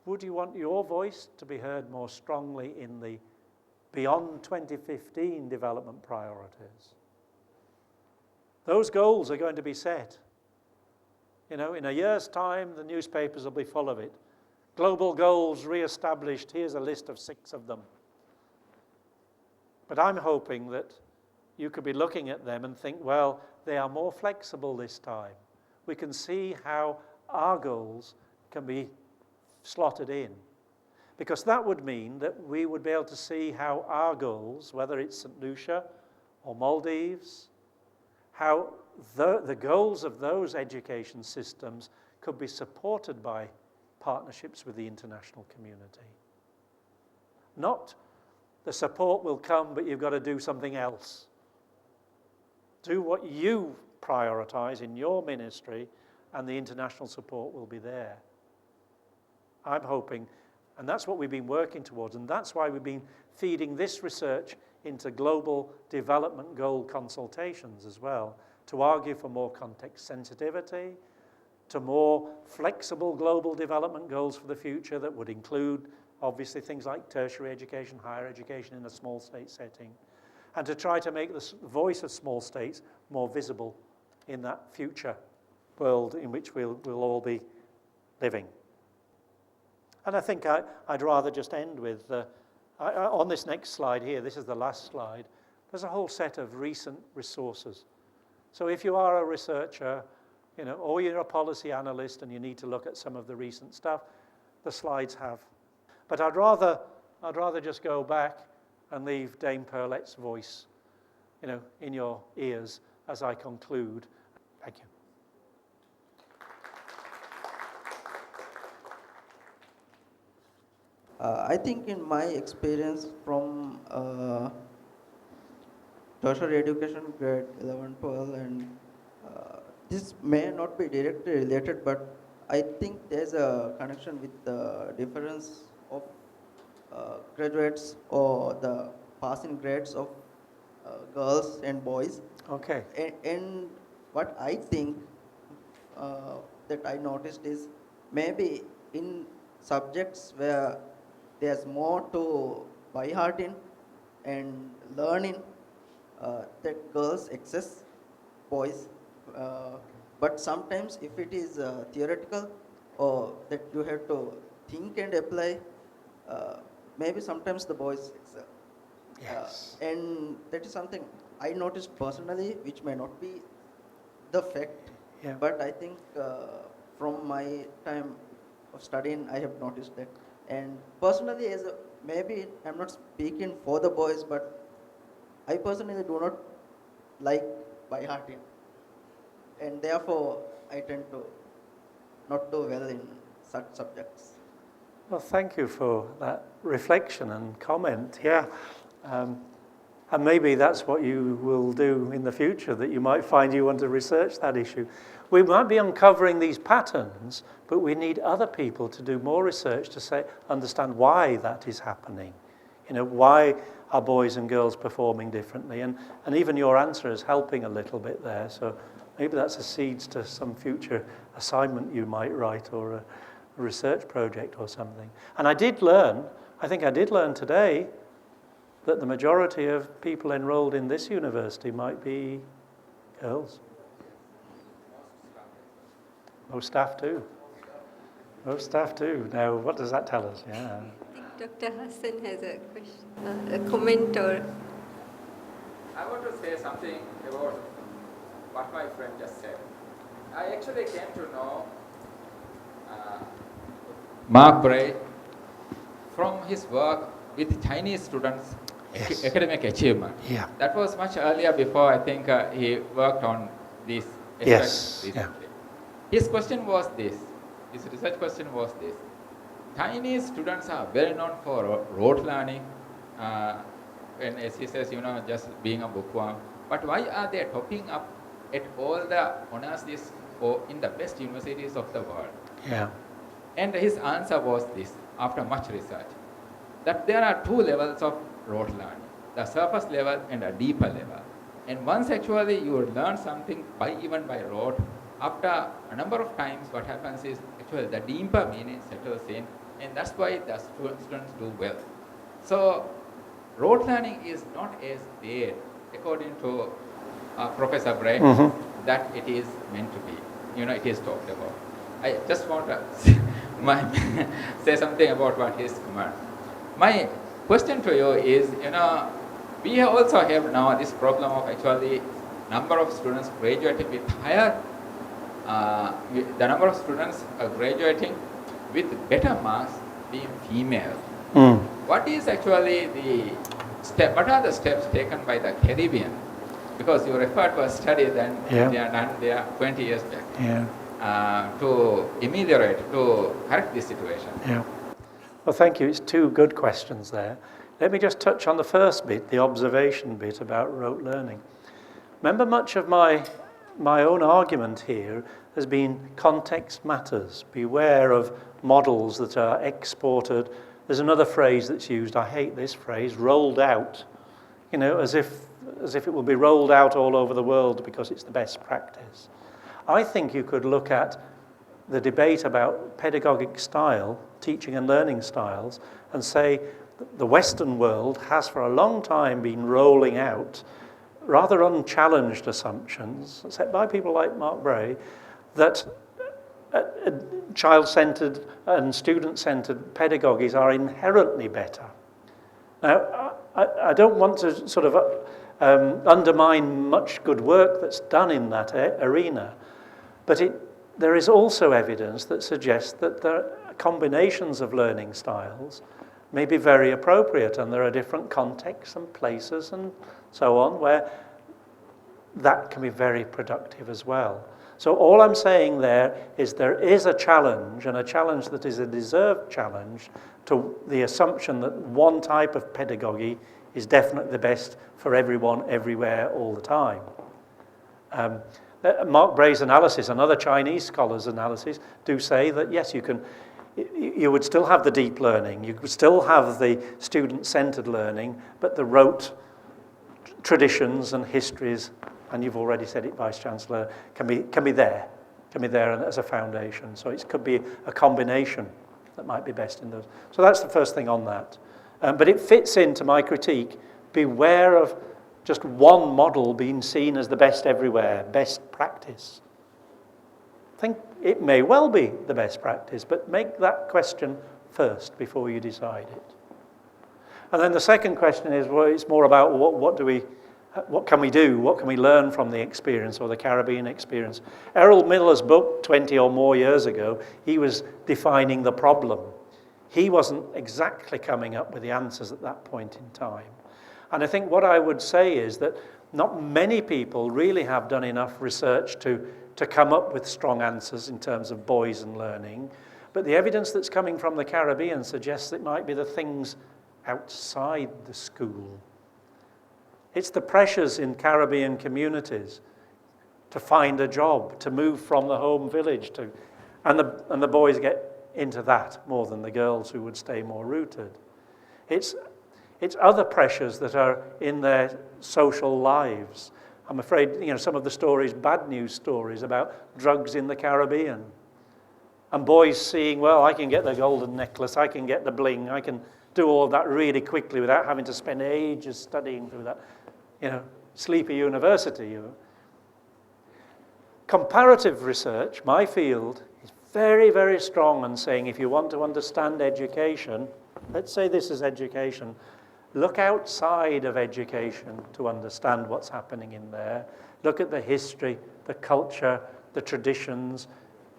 [SPEAKER 2] would you want your voice to be heard more strongly in the beyond 2015 development priorities? Those goals are going to be set. In a year's time, the newspapers will be full of it. Global goals re-established, here's a list of 6 of them. But I'm hoping that you could be looking at them and think, well, they are more flexible this time. We can see how our goals can be slotted in. Because that would mean that we would be able to see how our goals, whether it's St. Lucia or Maldives, how the goals of those education systems could be supported by partnerships with the international community. Not the support will come, but you've got to do something else. Do what you prioritize in your ministry, and the international support will be there. I'm hoping, and that's what we've been working towards, and that's why we've been feeding this research into global development goal consultations as well, to argue for more context sensitivity, to more flexible global development goals for the future that would include, obviously, things like tertiary education, higher education in a small state setting, and to try to make the voice of small states more visible in that future world in which we'll all be living. And I think I'd rather just end with, on this next slide here, this is the last slide, there's a whole set of recent resources. So if you are a researcher, or you're a policy analyst and you need to look at some of the recent stuff, the slides have. But I'd rather just go back and leave Dame Perlette's voice, in your ears as I conclude. Thank you.
[SPEAKER 3] I think in my experience from tertiary education, grade 11, 12, and this may not be directly related, but I think there's a connection with the difference of graduates or the passing grades of girls and boys.
[SPEAKER 2] Okay.
[SPEAKER 3] And what I think that I noticed is maybe in subjects where there's more to by hearting and learning, that girls excess boys. But sometimes if it is theoretical or that you have to think and apply, maybe sometimes the boys excel.
[SPEAKER 2] Yes.
[SPEAKER 3] And that is something I noticed personally, which may not be the fact,
[SPEAKER 2] Yeah.
[SPEAKER 3] but I think from my time of studying, I have noticed that. And personally, maybe I'm not speaking for the boys, but I personally do not like by hearting, and therefore I tend to not do well in such subjects.
[SPEAKER 2] Well, thank you for that reflection and comment. Yeah. And maybe that's what you will do in the future, that you might find you want to research that issue. We might be uncovering these patterns, but we need other people to do more research to understand why that is happening. Why are boys and girls performing differently? And even your answer is helping a little bit there. So maybe that's a seeds to some future assignment you might write, or a research project or something. And I think I did learn today, that the majority of people enrolled in this university might be girls. Most staff too. Most staff too. Now, what does that tell us? Yeah.
[SPEAKER 1] Dr. Hassan has a question, a comment or...
[SPEAKER 4] I want to say something about what my friend just said. I actually came to know Mark Bray from his work with Chinese students'
[SPEAKER 2] Yes.
[SPEAKER 4] academic achievement.
[SPEAKER 2] Yeah.
[SPEAKER 4] That was much earlier before I think he worked on these
[SPEAKER 2] Yes.
[SPEAKER 4] aspects
[SPEAKER 2] Yeah.
[SPEAKER 4] recently. His question was this, his research question was this. Chinese students are well known for rote learning, and as he says, just being a bookworm. But why are they topping up at all the honors lists or in the best universities of the world?
[SPEAKER 2] Yeah.
[SPEAKER 4] And his answer was this, after much research, that there are two levels of rote learning, the surface level and a deeper level. And once actually you learn something even by rote, after a number of times what happens is actually the deeper meaning settles in, and that's why the students do well. So rote learning is not as bad, according to Professor Bray, that it is meant to be. It is talked about. I just want to say something about what his comment. My question to you is, we also have now this problem of actually number of students graduating with higher, the number of students graduating with better marks being female. What is actually the step? What are the steps taken by the Caribbean? Because you referred to a study that they are done there 20 years back. To ameliorate, to correct this situation.
[SPEAKER 2] Yeah. Well, thank you. It's two good questions there. Let me just touch on the first bit, the observation bit about rote learning. Remember, much of my own argument here has been context matters. Beware of models that are exported. There's another phrase that's used, I hate this phrase, rolled out, as if it will be rolled out all over the world because it's the best practice. I think you could look at the debate about pedagogic style, teaching and learning styles, and say the Western world has for a long time been rolling out rather unchallenged assumptions set by people like Mark Bray that child-centered and student-centered pedagogies are inherently better. Now, I don't want to sort of undermine much good work that's done in that arena, but there is also evidence that suggests that there are combinations of learning styles may be very appropriate, and there are different contexts and places and so on where that can be very productive as well. So all I'm saying there is a challenge, and a challenge that is a deserved challenge, to the assumption that one type of pedagogy is definitely the best for everyone, everywhere, all the time. Mark Bray's analysis and other Chinese scholars' analysis do say that yes, you would still have the deep learning, you would still have the student-centered learning, but the rote traditions and histories, and you've already said it, Vice-Chancellor, can be there as a foundation. So it could be a combination that might be best in those. So that's the first thing on that. But it fits into my critique. Beware of just one model being seen as the best everywhere, best practice. I think it may well be the best practice, but make that question first before you decide it. And then the second question is, well, it's more about what can we do? What can we learn from the experience or the Caribbean experience? Errol Miller's book 20 or more years ago, he was defining the problem. He wasn't exactly coming up with the answers at that point in time. And I think what I would say is that not many people really have done enough research to come up with strong answers in terms of boys and learning. But the evidence that's coming from the Caribbean suggests it might be the things outside the school. It's the pressures in Caribbean communities to find a job, to move from the home village, and the boys get into that more than the girls who would stay more rooted. It's other pressures that are in their social lives. I'm afraid, some of the stories, bad news stories about drugs in the Caribbean. And boys seeing, well, I can get the golden necklace, I can get the bling, I can do all that really quickly without having to spend ages studying through that, sleepy university. Comparative research, my field, is very, very strong on saying if you want to understand education, let's say this is education. Look outside of education to understand what's happening in there. Look at the history, the culture, the traditions.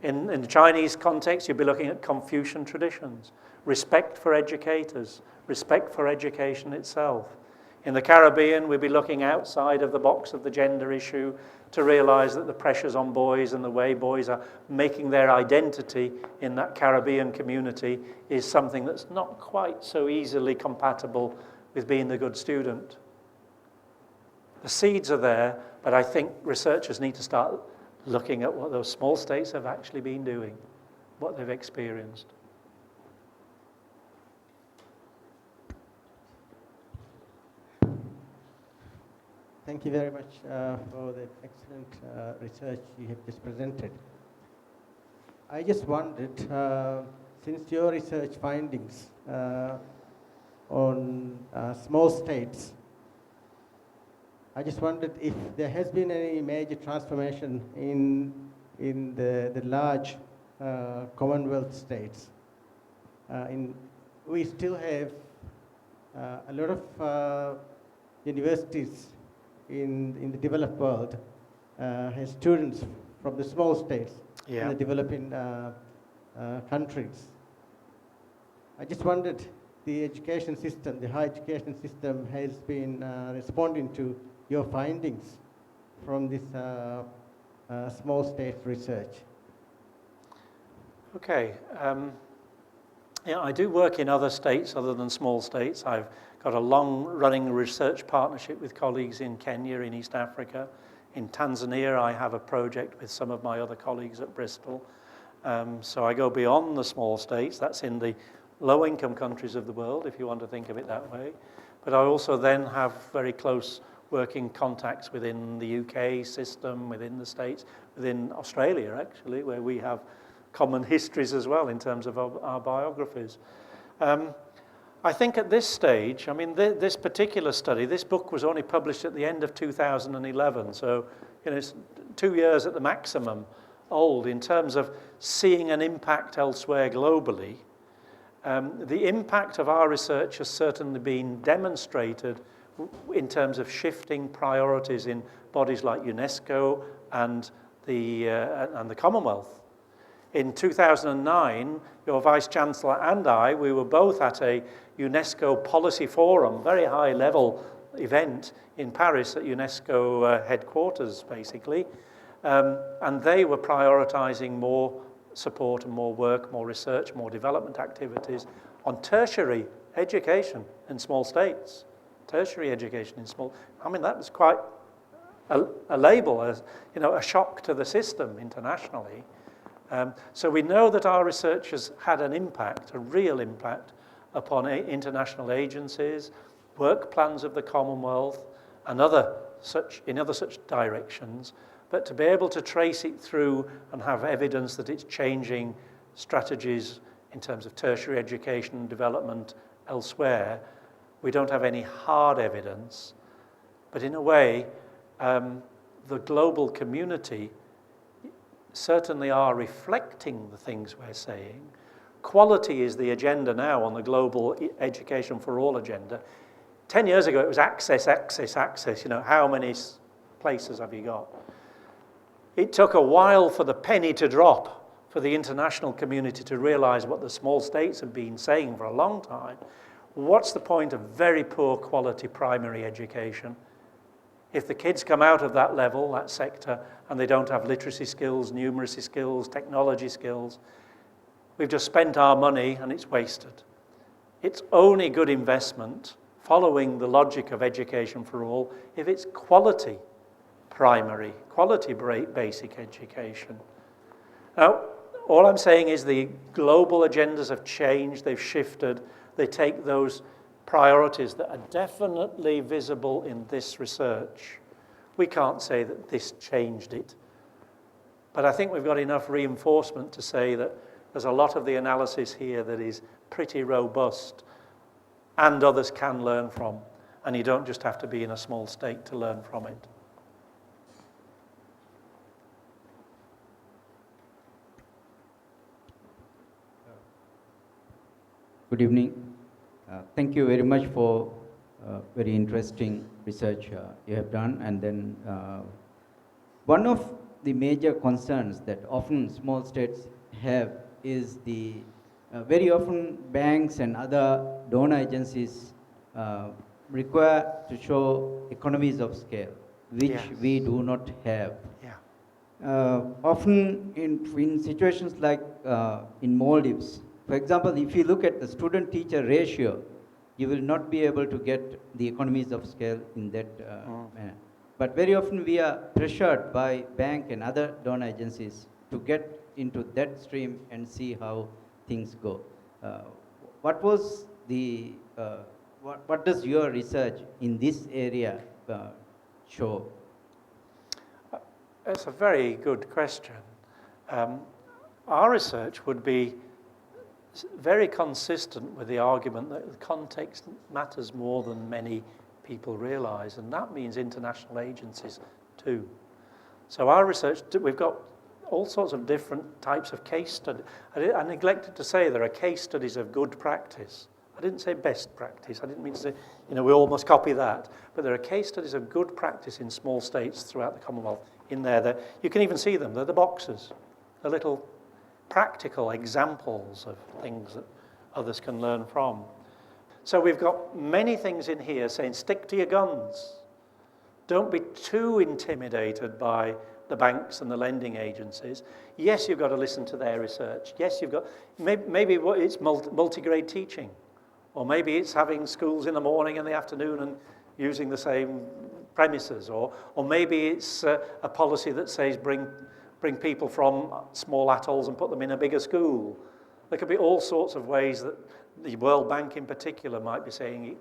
[SPEAKER 2] In the Chinese context, you'd be looking at Confucian traditions. Respect for educators, respect for education itself. In the Caribbean, we'd be looking outside of the box of the gender issue to realize that the pressures on boys and the way boys are making their identity in that Caribbean community is something that's not quite so easily compatible with being the good student. The seeds are there, but I think researchers need to start looking at what those small states have actually been doing, what they've experienced.
[SPEAKER 5] Thank you very much for the excellent research you have just presented. I just wondered, since your research findings on small states, I just wondered if there has been any major transformation in the large Commonwealth states. We still have a lot of universities in the developed world has students from the small states in the developing countries. I just wondered, the education system, the higher education system has been responding to your findings from this small state research.
[SPEAKER 2] Okay. Yeah, I do work in other states other than small states. I've got a long-running research partnership with colleagues in Kenya, in East Africa. In Tanzania, I have a project with some of my other colleagues at Bristol. So I go beyond the small states. That's in the low-income countries of the world, if you want to think of it that way. But I also then have very close working contacts within the UK system, within the States, within Australia, actually, where we have common histories as well in terms of our biographies. I think at this stage, I mean, this particular study, this book was only published at the end of 2011, so it's 2 years at the maximum old in terms of seeing an impact elsewhere globally. The impact of our research has certainly been demonstrated in terms of shifting priorities in bodies like UNESCO and the Commonwealth. In 2009, your Vice-Chancellor and I, we were both at a UNESCO Policy Forum, very high-level event in Paris at UNESCO headquarters, basically. And they were prioritizing more support and more work, more research, more development activities on tertiary education in small states. Tertiary education in small... I mean, that was quite a label, as a shock to the system internationally. So we know that our research has had an impact, a real impact, upon international agencies, work plans of the Commonwealth, and other such directions. But to be able to trace it through and have evidence that it's changing strategies in terms of tertiary education and development elsewhere, we don't have any hard evidence. But in a way, the global community certainly are reflecting the things we're saying. Quality is the agenda now on the global education for all agenda. 10 years ago, it was access, access, access. How many places have you got? It took a while for the penny to drop, for the international community to realize what the small states have been saying for a long time. What's the point of very poor quality primary education if the kids come out of that level, that sector, and they don't have literacy skills, numeracy skills, technology skills? We've just spent our money and it's wasted. It's only good investment, following the logic of education for all, if it's quality primary, quality basic education. Now, all I'm saying is the global agendas have changed, they've shifted. They take those priorities that are definitely visible in this research. We can't say that this changed it. But I think we've got enough reinforcement to say that there's a lot of the analysis here that is pretty robust and others can learn from. And you don't just have to be in a small state to learn from it.
[SPEAKER 6] Good evening. Thank you very much for very interesting research you have done. And then one of the major concerns that often small states have is the very often banks and other donor agencies require to show economies of scale, which
[SPEAKER 2] Yes.
[SPEAKER 6] we do not have.
[SPEAKER 2] Yeah.
[SPEAKER 6] Often in situations like in Maldives, for example, if you look at the student-teacher ratio, you will not be able to get the economies of scale in that manner. But very often we are pressured by bank and other donor agencies to get into that stream and see how things go. What was the, what does your research in this area show?
[SPEAKER 2] That's a very good question. Our research would be very consistent with the argument that the context matters more than many people realize, and that means international agencies too. So our research, we've got all sorts of different types of case studies. I neglected to say there are case studies of good practice. I didn't say best practice. I didn't mean to say, we all must copy that. But there are case studies of good practice in small states throughout the Commonwealth in there. That you can even see them. They're the boxes. They're little practical examples of things that others can learn from. So we've got many things in here saying, stick to your guns. Don't be too intimidated by the banks and the lending agencies. Yes, you've got to listen to their research. Yes, you've got, maybe it's multi-grade teaching. Or maybe it's having schools in the morning and the afternoon and using the same premises. Or maybe it's a policy that says bring people from small atolls and put them in a bigger school. There could be all sorts of ways that the World Bank in particular might be saying,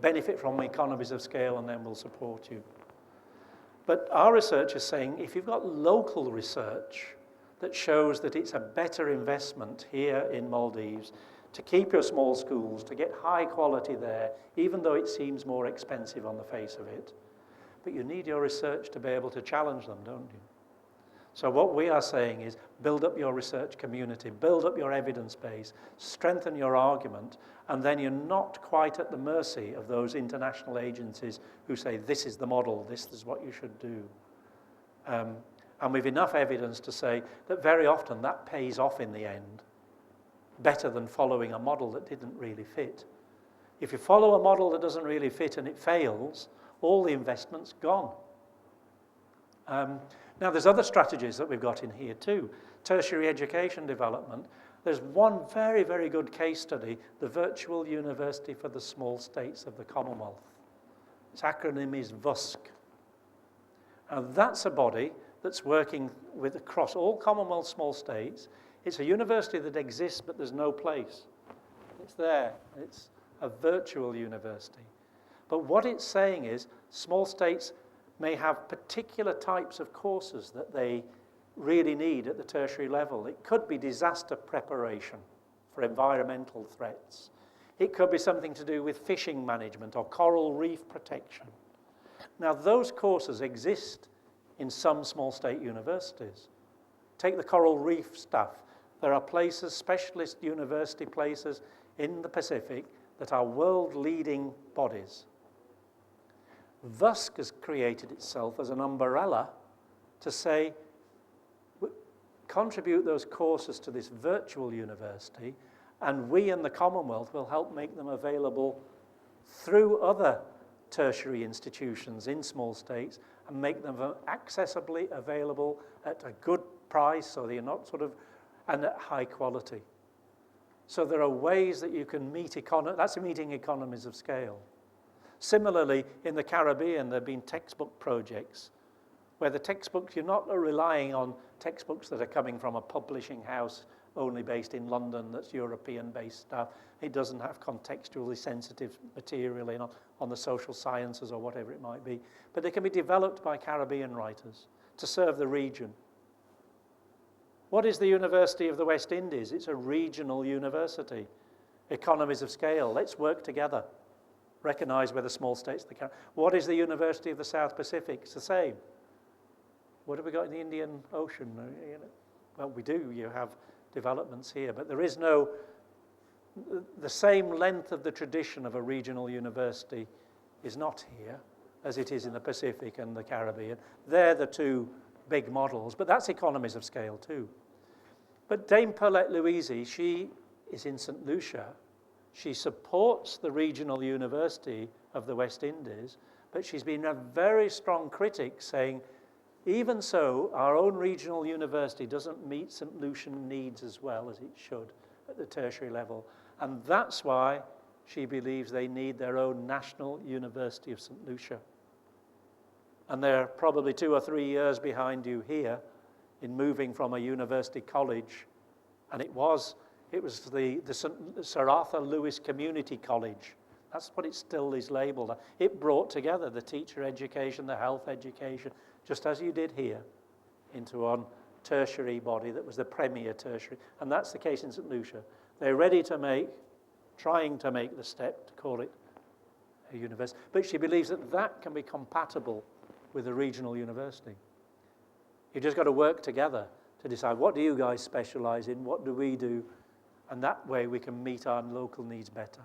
[SPEAKER 2] benefit from economies of scale and then we'll support you. But our research is saying if you've got local research that shows that it's a better investment here in Maldives to keep your small schools, to get high quality there, even though it seems more expensive on the face of it. But you need your research to be able to challenge them, don't you? So what we are saying is build up your research community, build up your evidence base, strengthen your argument, and then you're not quite at the mercy of those international agencies who say, this is the model, this is what you should do. And we've enough evidence to say that very often that pays off in the end, better than following a model that didn't really fit. If you follow a model that doesn't really fit and it fails, all the investment's gone. Now, there's other strategies that we've got in here too. Tertiary education development. There's one very, very good case study, the Virtual University for the Small States of the Commonwealth. Its acronym is VUSC. And that's a body that's working with across all Commonwealth small states. It's a university that exists, but there's no place. It's there. It's a virtual university. But what it's saying is small states may have particular types of courses that they really need at the tertiary level. It could be disaster preparation for environmental threats. It could be something to do with fishing management or coral reef protection. Now, those courses exist in some small state universities. Take the coral reef stuff. There are places, specialist university places in the Pacific that are world-leading bodies. VUSC has created itself as an umbrella to say, contribute those courses to this virtual university, and we in the Commonwealth will help make them available through other tertiary institutions in small states and make them accessibly available at a good price so that you're not and at high quality. So there are ways that you can meet that's meeting economies of scale. Similarly, in the Caribbean, there have been textbook projects where the textbooks, you're not relying on textbooks that are coming from a publishing house only based in London that's European-based stuff. It doesn't have contextually sensitive material on the social sciences or whatever it might be. But they can be developed by Caribbean writers to serve the region. What is the University of the West Indies? It's a regional university. Economies of scale. Let's work together. Recognise where the small states they can. What is the University of the South Pacific? It's the same. What have we got in the Indian Ocean? Well, we do. You have developments here, but there is no the same length of the tradition of a regional university is not here as it is in the Pacific and the Caribbean. They're the two big models, but that's economies of scale too. But Dame Paulette Louisi, she is in St. Lucia. She supports the regional university of the West Indies, but she's been a very strong critic saying, even so, our own regional university doesn't meet St. Lucian needs as well as it should at the tertiary level. And that's why she believes they need their own National University of St. Lucia. And they're probably 2 or 3 years behind you here in moving from a university college. And it was the Sir Arthur Lewis Community College. That's what it still is labelled. It brought together the teacher education, the health education, just as you did here, into one tertiary body that was the premier tertiary. And that's the case in St. Lucia. They're ready to trying to make the step to call it a university. But she believes that that can be compatible with a regional university. You've just got to work together to decide, what do you guys specialize in, what do we do, and that way we can meet our local needs better.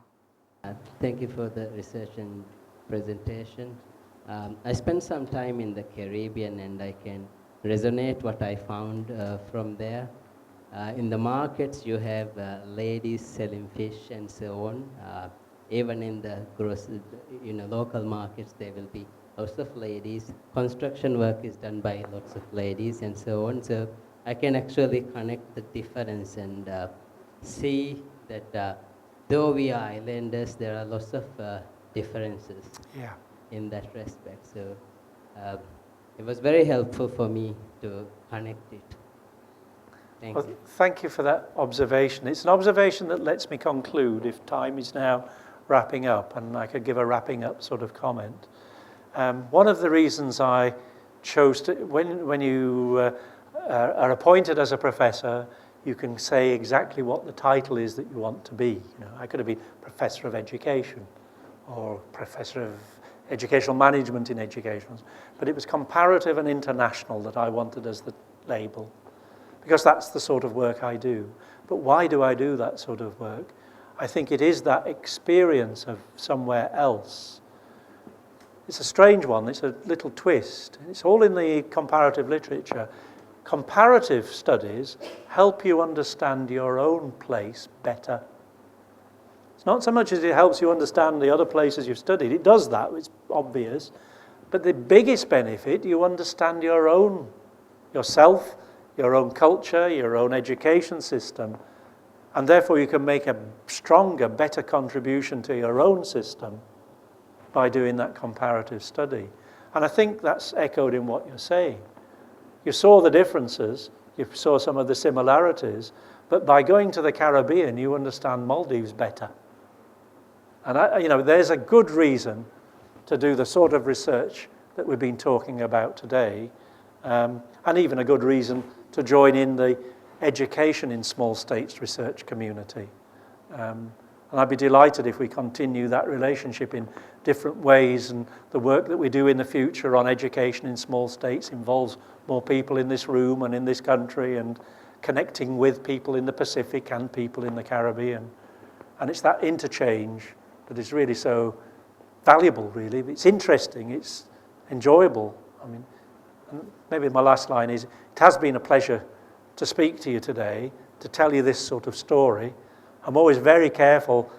[SPEAKER 7] Thank you for the research and presentation. I spent some time in the Caribbean and I can resonate what I found from there. In the markets you have ladies selling fish and so on. Even in the local markets there will be lots of ladies. Construction work is done by lots of ladies and so on. So I can actually connect the difference and see that though we are islanders, there are lots of differences in that respect. So it was very helpful for me to connect it. Thank you.
[SPEAKER 2] Thank you for that observation. It's an observation that lets me conclude, if time is now wrapping up, and I could give a wrapping up sort of comment. One of the reasons I chose to, when you are appointed as a professor, you can say exactly what the title is that you want to be. I could have been Professor of Education or Professor of Educational Management in Education, but it was Comparative and International that I wanted as the label, because that's the sort of work I do. But why do I do that sort of work? I think it is that experience of somewhere else. It's a strange one, it's a little twist. It's all in the comparative literature. Comparative studies help you understand your own place better. It's not so much as it helps you understand the other places you've studied. It does that, it's obvious. But the biggest benefit, you understand your own, yourself, your own culture, your own education system, and therefore you can make a stronger, better contribution to your own system by doing that comparative study. And I think that's echoed in what you're saying. You saw the differences, you saw some of the similarities, but by going to the Caribbean, you understand Maldives better. And there's a good reason to do the sort of research that we've been talking about today, and even a good reason to join in the education in small states research community. And I'd be delighted if we continue that relationship in different ways, and the work that we do in the future on education in small states involves more people in this room and in this country, and connecting with people in the Pacific and people in the Caribbean. And it's that interchange that is really so valuable, really. It's interesting, it's enjoyable. And maybe my last line is, it has been a pleasure to speak to you today, to tell you this sort of story. I'm always very careful.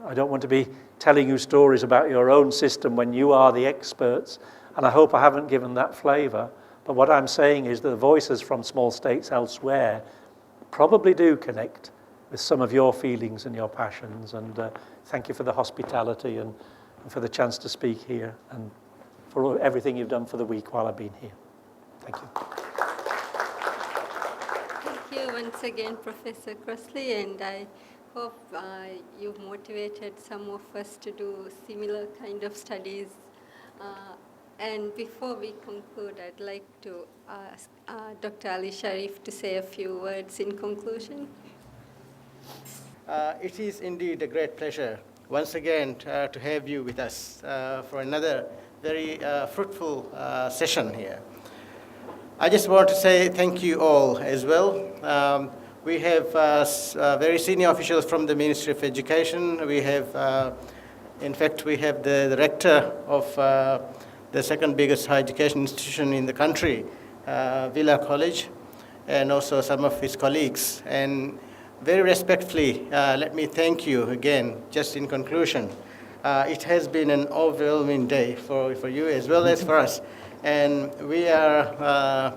[SPEAKER 2] I don't want to be telling you stories about your own system when you are the experts, and I hope I haven't given that flavour. But what I'm saying is that the voices from small states elsewhere probably do connect with some of your feelings and your passions. And thank you for the hospitality and for the chance to speak here, and for everything you've done for the week while I've been here. Thank you.
[SPEAKER 1] Thank you once again, Professor Crossley, and I hope you've motivated some of us to do similar kind of studies. And before we conclude, I'd like to ask Dr. Ali Sharif to say a few words in conclusion.
[SPEAKER 5] It is indeed a great pleasure once again to have you with us for another very fruitful session here. I just want to say thank you all as well.
[SPEAKER 8] We have very senior officials from the Ministry of Education. We have, in fact, we have the rector of the second biggest higher education institution in the country, Villa College, and also some of his colleagues. And very respectfully, let me thank you again, just in conclusion. It has been an overwhelming day for you as well as for us. And we are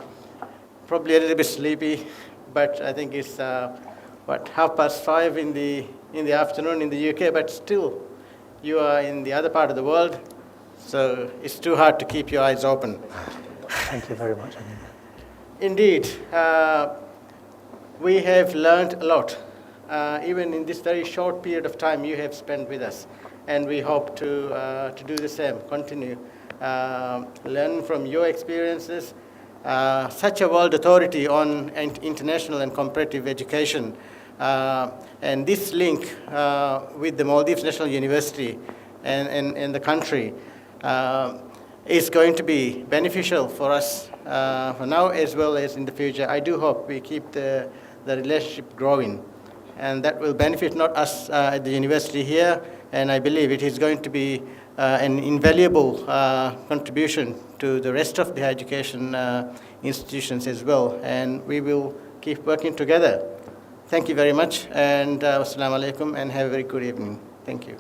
[SPEAKER 8] probably a little bit sleepy, but I think it's, 5:30 in the afternoon in the UK, but still, you are in the other part of the world, so it's too hard to keep your eyes open.
[SPEAKER 2] Thank you very much.
[SPEAKER 8] Indeed, we have learned a lot. Even in this very short period of time you have spent with us, and we hope to do the same, continue. Learn from your experiences. Such a world authority on international and comparative education, and this link with the Maldives National University and the country is going to be beneficial for us for now as well as in the future. I do hope we keep the relationship growing, and that will benefit not us at the university here, and I believe it is going to be an invaluable contribution to the rest of the higher education institutions as well, and we will keep working together. Thank you very much, and wassalamu alaikum, and have a very good evening. Thank you.